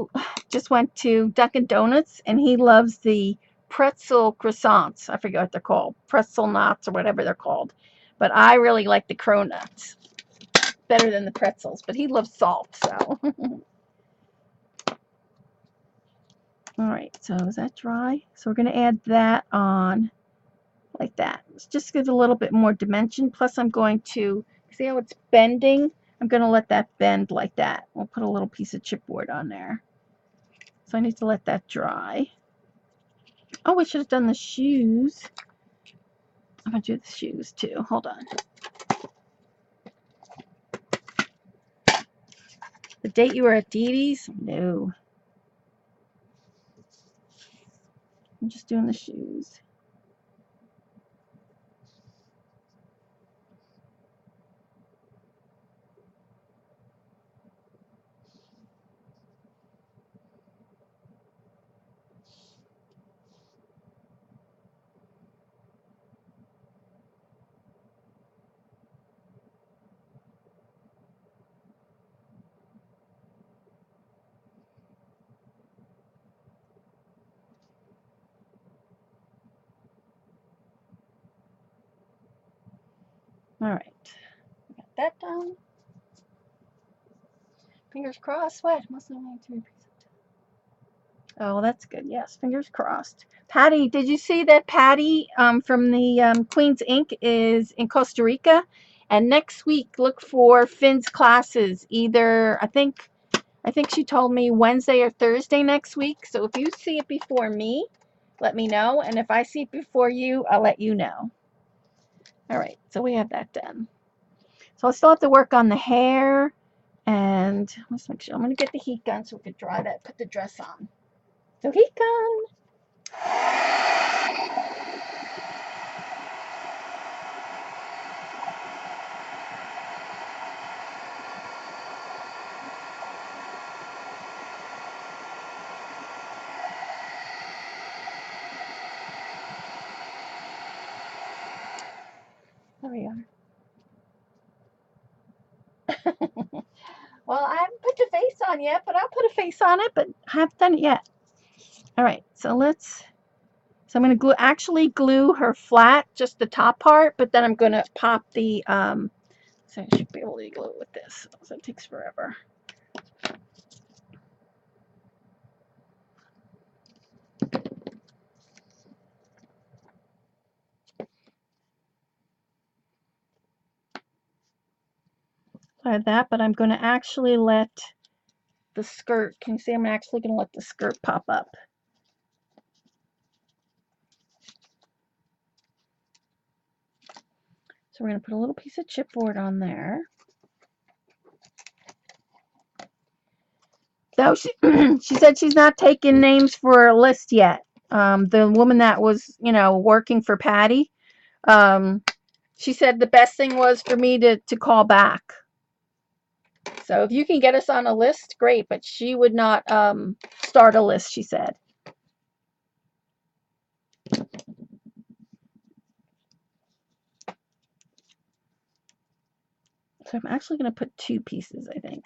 just went to Dunkin' Donuts and he loves the pretzel croissants. I forget what they're called. Pretzel knots or whatever they're called. But I really like the cronuts better than the pretzels. But he loves salt, so. All right, so is that dry? So we're going to add that on like that. It just gives a little bit more dimension. Plus I'm going to, see how it's bending? I'm going to let that bend like that. We'll put a little piece of chipboard on there. So I need to let that dry. Oh, we should have done the shoes. I'm going to do the shoes too. Hold on. The date you were at Dee Dee's? No. I'm just doing the shoes. All right. Got that done. Fingers crossed. What? Must not need to repeat it. Oh, that's good. Yes, fingers crossed. Patty, did you see that Patty from the Queen's Ink is in Costa Rica? And next week, look for Finn's classes. Either I think she told me Wednesday or Thursday next week. So if you see it before me, let me know. And if I see it before you, I'll let you know. All right, so we have that done. So I still have to work on the hair. And let's make sure. I'm going to get the heat gun so we can dry that, put the dress on. So heat gun. There we are. Well, I haven't put the face on yet, but I'll put a face on it, but I haven't done it yet. All right, so I'm going to actually glue her flat, just the top part, but then I'm going to pop the, so I should be able to glue it with this, so it takes forever. So I have that, but I'm going to actually let the skirt, can you see I'm actually going to let the skirt pop up. So we're going to put a little piece of chipboard on there. So she said she's not taking names for a list yet. The woman that was, working for Patty, she said the best thing was for me to call back. So if you can get us on a list, great, but she would not start a list, she said. So I'm actually going to put 2 pieces, I think.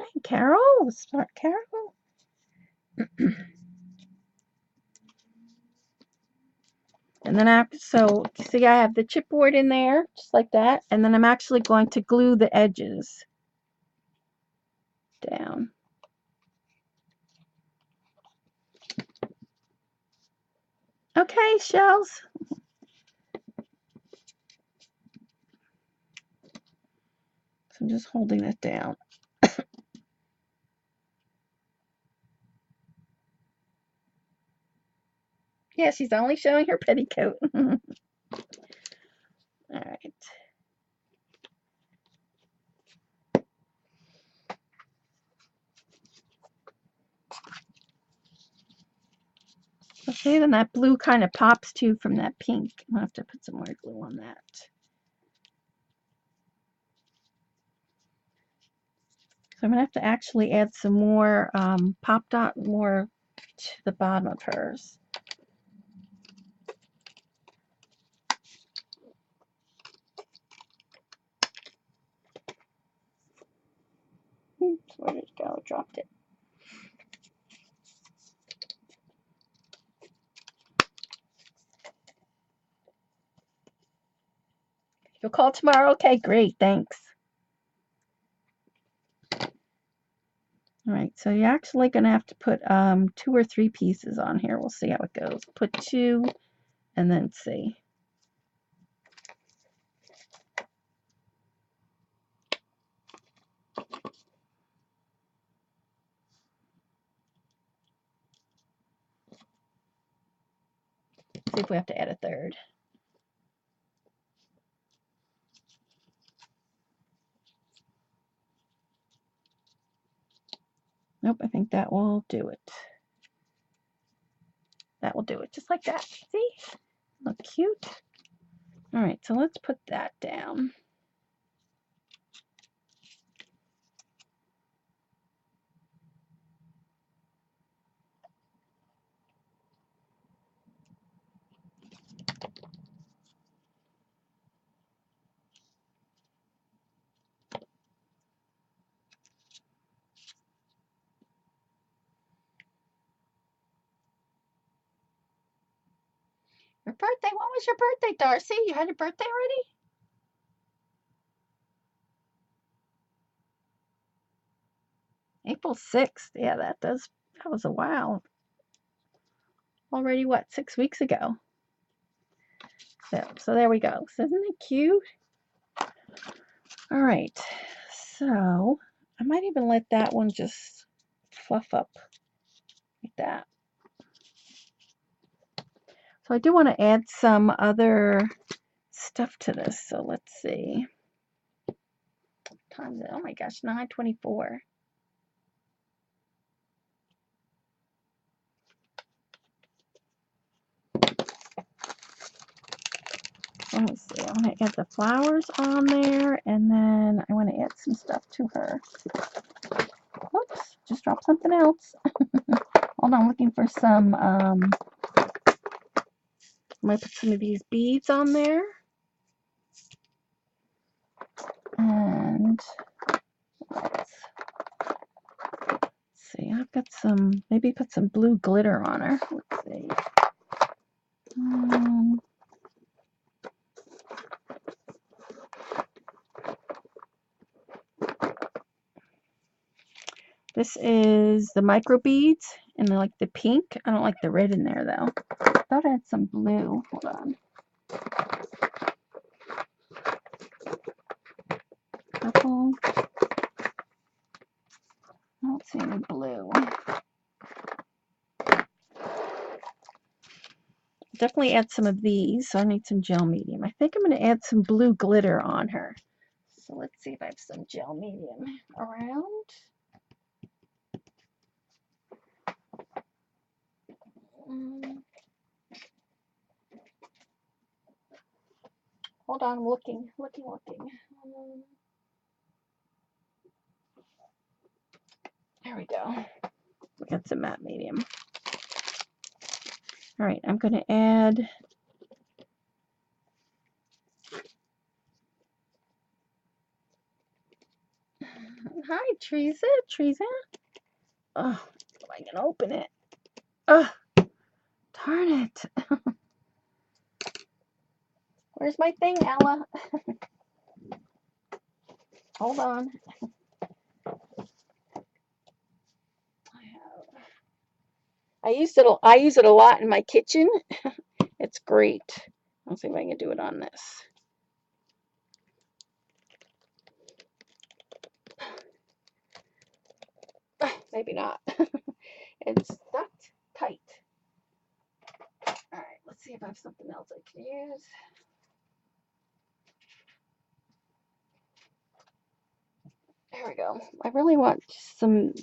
Hi, Carol. Smart Carol. And then so see, I have the chipboard in there, just like that. And then I'm actually going to glue the edges down. Okay, shells. So I'm just holding it down. Yeah, she's only showing her petticoat. All right. Okay, then that blue kind of pops too from that pink. I'll have to put some more glue on that. So I'm going to have to actually add some more pop dot more to the bottom of hers. Where did it go? I dropped it. You'll call tomorrow? Okay, great. Thanks. All right, so you're actually going to have to put 2 or 3 pieces on here. We'll see how it goes. Put 2 and then see. See if we have to add a 3rd. Nope, I think that will do it. That will do it, just like that. See? Look cute. All right, so let's put that down. Your birthday? When was your birthday, Darcy? You had your birthday already? April 6th. Yeah, that was a while. Already, what, 6 weeks ago? So there we go. So isn't it cute? All right. So I might even let that one just fluff up like that. So I do want to add some other stuff to this. So let's see. What time is it? Oh my gosh, 9:24. Let me see. I want to add the flowers on there, and then I want to add some stuff to her. Whoops, just dropped something else. Hold on, I'm looking for some, I might put some of these beads on there. And let's see, I've got some, maybe put some blue glitter on her. Let's see. This is the micro beads, and I like the pink. I don't like the red in there though. I thought I had some blue. Hold on. Purple. I don't see any blue. Definitely add some of these, so I need some gel medium. I think I'm going to add some blue glitter on her. So let's see if I have some gel medium around. Hold on, I'm looking. There we go. We got some matte medium. All right, I'm going to add. Hi, Teresa. Oh, if I can open it. Oh, darn it. Where's my thing, Ella? Hold on. I use it a lot in my kitchen. It's great. Let's see if I can do it on this. Maybe not. It's stuck tight. All right, let's see if I have something else I can use. There we go. I really want some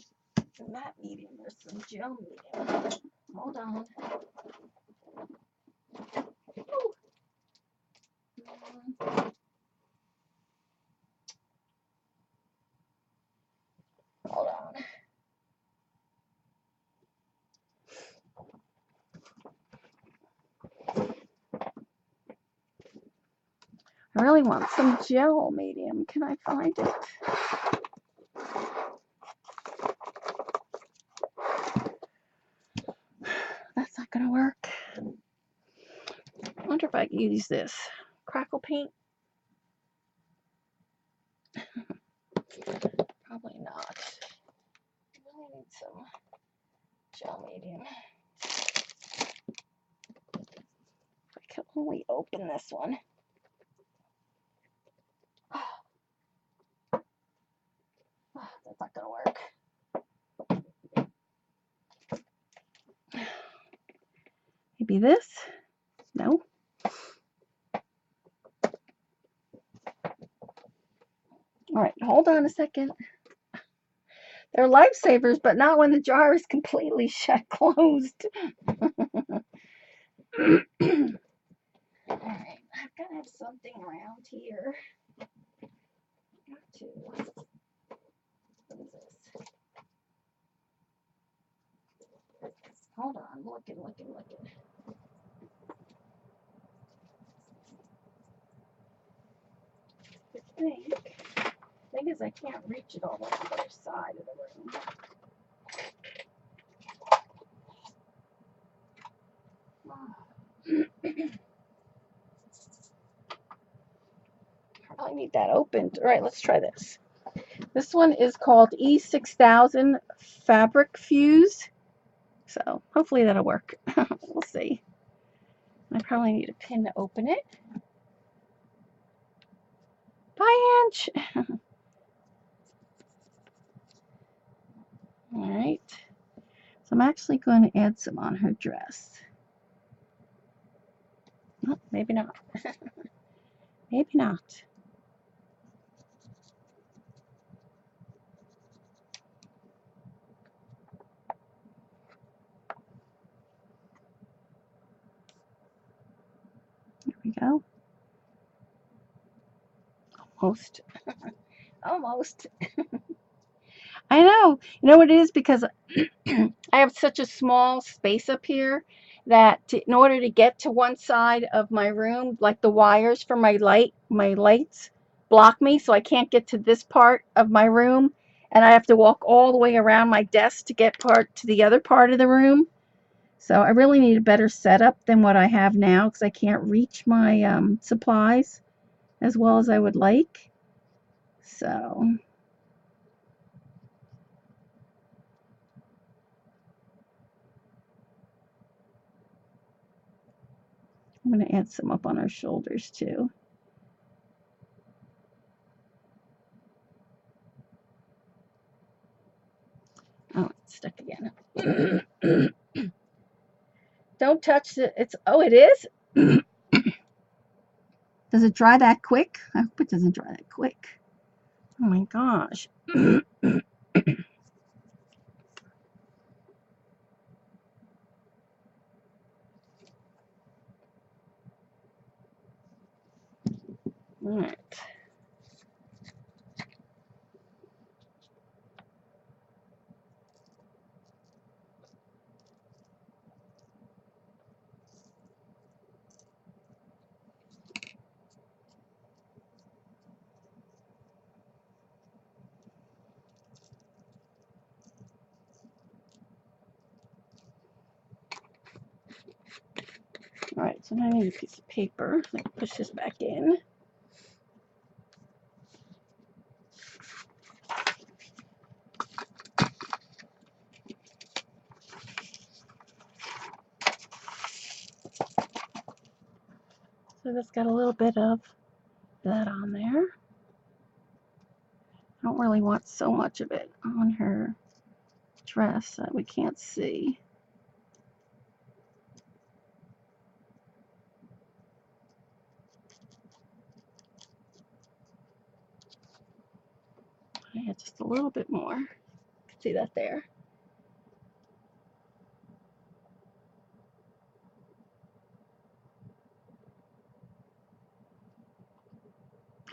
matte medium or some gel medium. Hold on. Ooh. Hold on. I really want some gel medium. Can I find it? That's not gonna work. I wonder if I can use this crackle paint. Probably not. I really need some gel medium. I can only open this one. That's not gonna work. Maybe this? No. All right, hold on a second. They're lifesavers, but not when the jar is completely shut closed. All right, I've got to have something around here. Got to. What is this? Hold on, looking. The thing is I can't reach it all the way to the other side of the room. I need that opened. All right, let's try this. This one is called E6000 Fabric Fuse. So hopefully that'll work. We'll see. I probably need a pin to open it. Bye, Ange. All right. So I'm actually going to add some on her dress. Oh, maybe not. Maybe not. There we go. Almost. Almost. I know. You know what it is? Because I have such a small space up here that in order to get to one side of my room, like the wires for my lights block me, so I can't get to this part of my room, and I have to walk all the way around my desk to get to the other part of the room. So I really need a better setup than what I have now because I can't reach my supplies as well as I would like. So I'm going to add some up on her shoulders too. Oh, it's stuck again. Don't touch it. It is? Does it dry that quick? I hope it doesn't dry that quick. Oh my gosh. All right. All right, so now I need a piece of paper. Let me push this back in. So that's got a little bit of that on there. I don't really want so much of it on her dress that we can't see. Yeah, just a little bit more. See that there?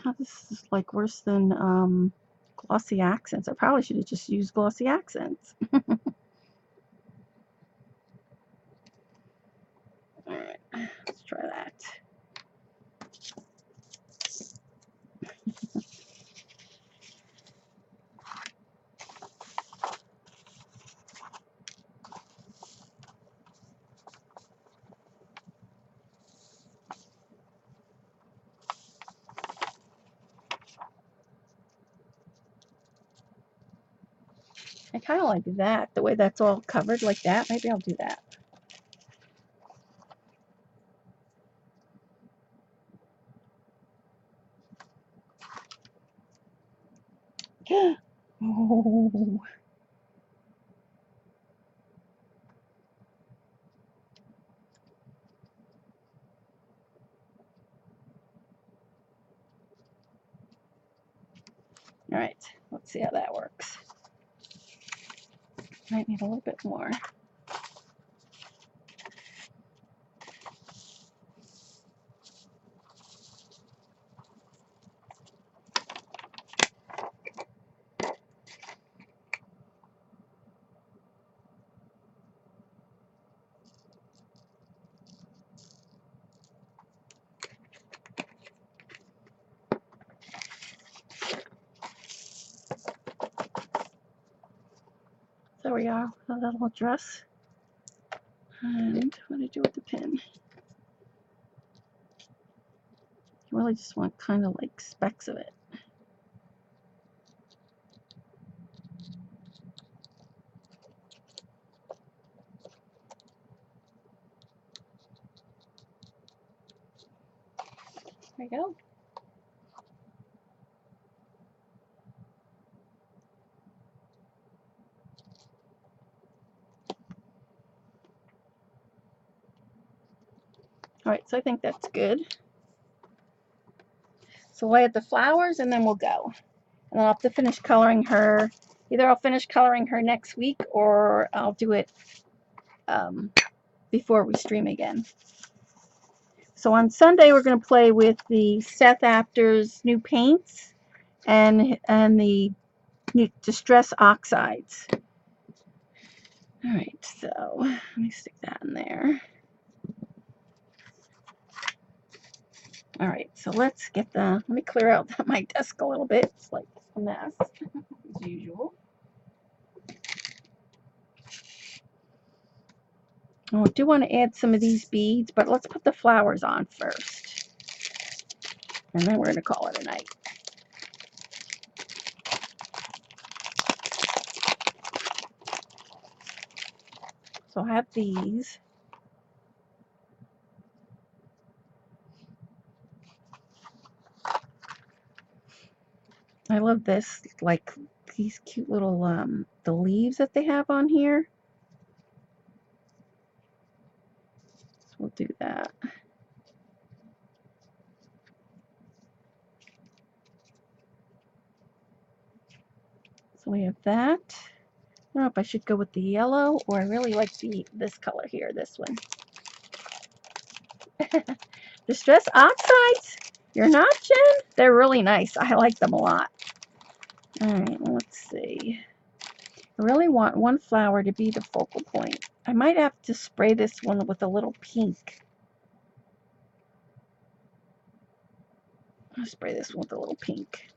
Oh, this is like worse than glossy accents. I probably should have just used glossy accents. All right, let's try that. I kind of like that, the way that's all covered like that. Maybe I'll do that. Oh. All right, let's see how that works. Might need a little bit more. There we are, a little dress. And what do I do with the pin? You really just want kind of like specks of it. There you go. All right, so I think that's good. So we'll add the flowers and then we'll go. And I'll have to finish coloring her. Either I'll finish coloring her next week or I'll do it before we stream again. So on Sunday we're going to play with the Seth Apter's new paints and the Distress Oxides. All right, so let me stick that in there. All right, so let's get let me clear out my desk a little bit. It's like a mess, as usual. Oh, I do want to add some of these beads, but let's put the flowers on first. And then we're going to call it a night. So I have these. I love this, like these cute little the leaves that they have on here. So we'll do that. So we have that. I don't know if I should go with the yellow or I really like this color here, this one. Distress Oxides. You're not, Jen? They're really nice. I like them a lot. All right, let's see. I really want one flower to be the focal point. I might have to spray this one with a little pink. I'll spray this one with a little pink.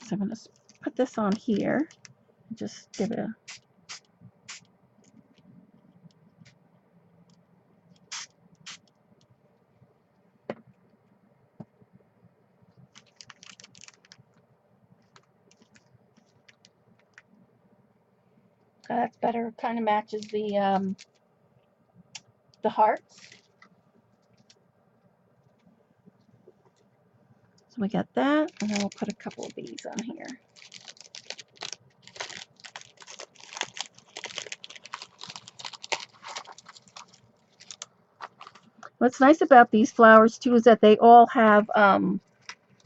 So I'm going to put this on here. Just give it a... That's better. Kind of matches the hearts. So we got that, and then we'll put a couple of these on here. What's nice about these flowers too is that they all have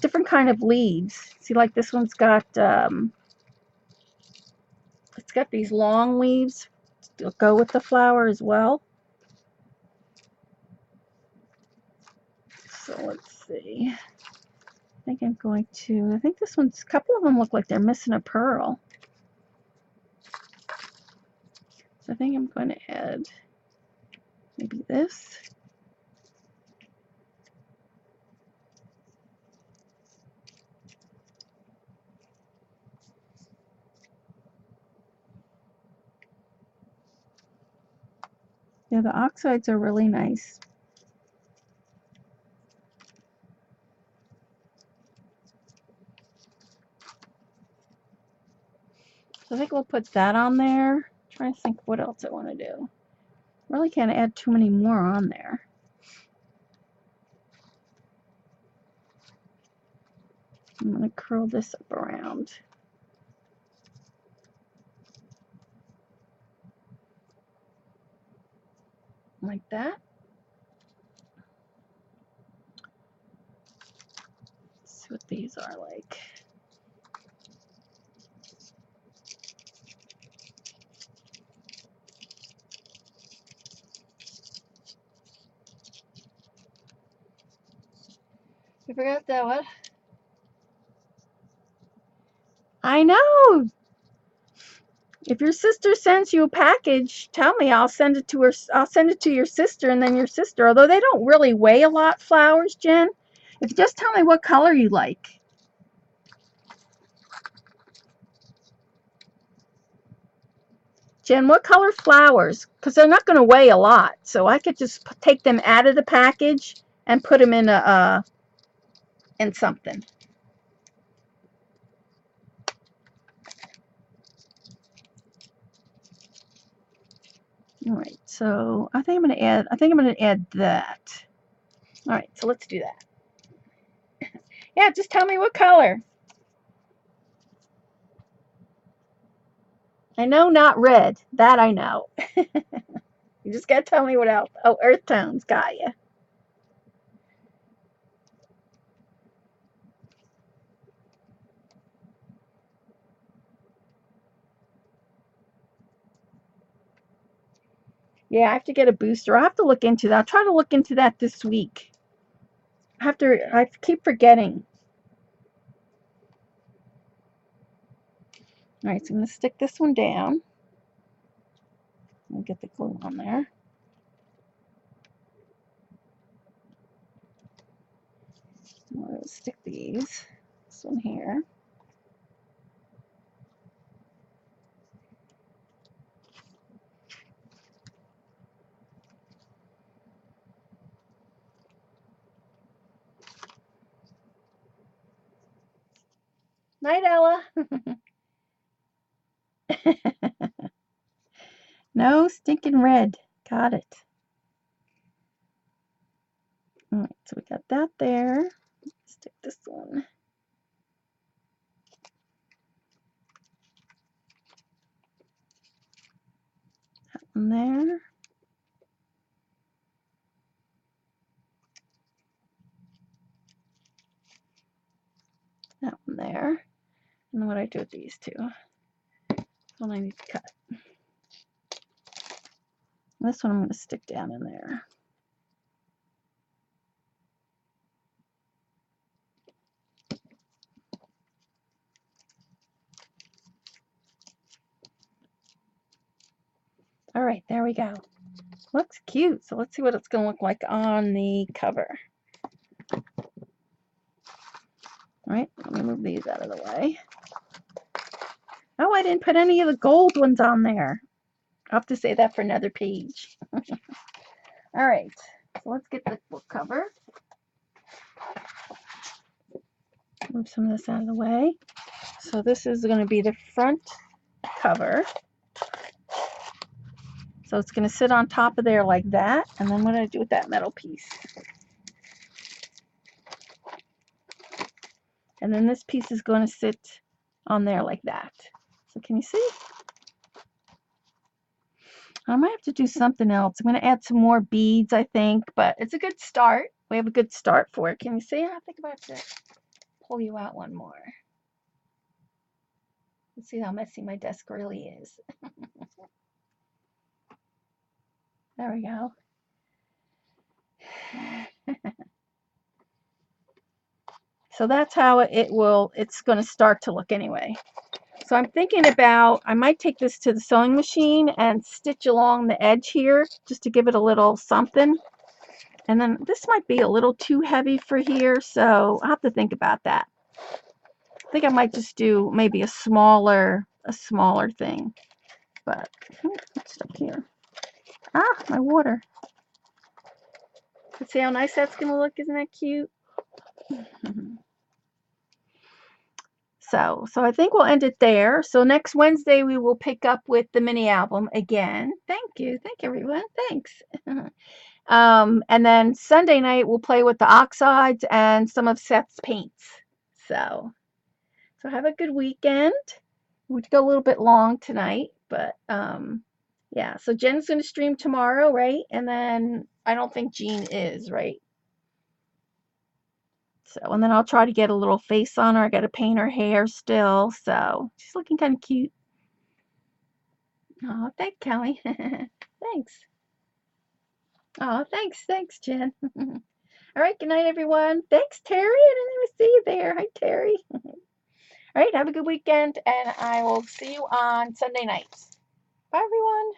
different kind of leaves. See, like this one's got it's got these long leaves to go with the flower as well. So let's see. I think this one's, a couple of them look like they're missing a pearl. So I think I'm going to add maybe this. Yeah, the oxides are really nice. So I think we'll put that on there. I'm trying to think what else I want to do. Really can't add too many more on there. I'm going to curl this up around. Like that. Let's see what these are like. You forgot that what? I know. If your sister sends you a package, tell me. I'll send it to her. I'll send it to your sister, and then your sister. Although they don't really weigh a lot, flowers, Jen. If you just tell me what color you like. Jen, what color flowers? Because they're not going to weigh a lot, so I could just take them out of the package and put them in something. All right, so I think I'm going to add that. All right, so let's do that. Yeah, just tell me what color. I know not red. That I know. You just got to tell me what else. Oh, earth tones. Got you. Yeah, I have to get a booster. I'll have to look into that. I'll try to look into that this week. I keep forgetting. All right, so I'm going to stick this one down. I'll get the glue on there. I'm going to stick these. This one here. Night, Ella. No stinking red. Got it. All right, so we got that there. Stick this one. That one there. That one there. And then what I do with these two. That's what I need to cut. This one I'm going to stick down in there. All right, there we go. Looks cute. So let's see what it's going to look like on the cover. All right, let me move these out of the way. Oh, I didn't put any of the gold ones on there. I'll have to say that for another page. All right, so let's get the book cover. Move some of this out of the way. So this is going to be the front cover. So it's going to sit on top of there like that. And then what do I do with that metal piece? And then this piece is going to sit on there like that. So can you see? I might have to do something else. I'm going to add some more beads, I think, but it's a good start. We have a good start for it. Can you see? I think I have to pull you out one more. Let's see how messy my desk really is. There we go. So that's how it's going to start to look anyway. So I'm thinking about, I might take this to the sewing machine and stitch along the edge here just to give it a little something. And then this might be a little too heavy for here, so I'll have to think about that. I think I might just do maybe a smaller thing. But what's stuck here? Ah, my water. Let's see how nice that's going to look. Isn't that cute? So I think we'll end it there. So next Wednesday we will pick up with the mini album again. Thank you everyone. Thanks. And then Sunday night we'll play with the oxides and some of Seth's paints. So have a good weekend. We go a little bit long tonight, but yeah. So Jen's gonna stream tomorrow, right? And then I don't think Jean is, right? So, and then I'll try to get a little face on her. I got to paint her hair still, so she's looking kind of cute. Oh, thanks, Kelly. Thanks. Oh, thanks, Jen. All right, good night, everyone. Thanks, Terry. I didn't even see you there. Hi, Terry. All right, have a good weekend, and I will see you on Sunday nights. Bye, everyone.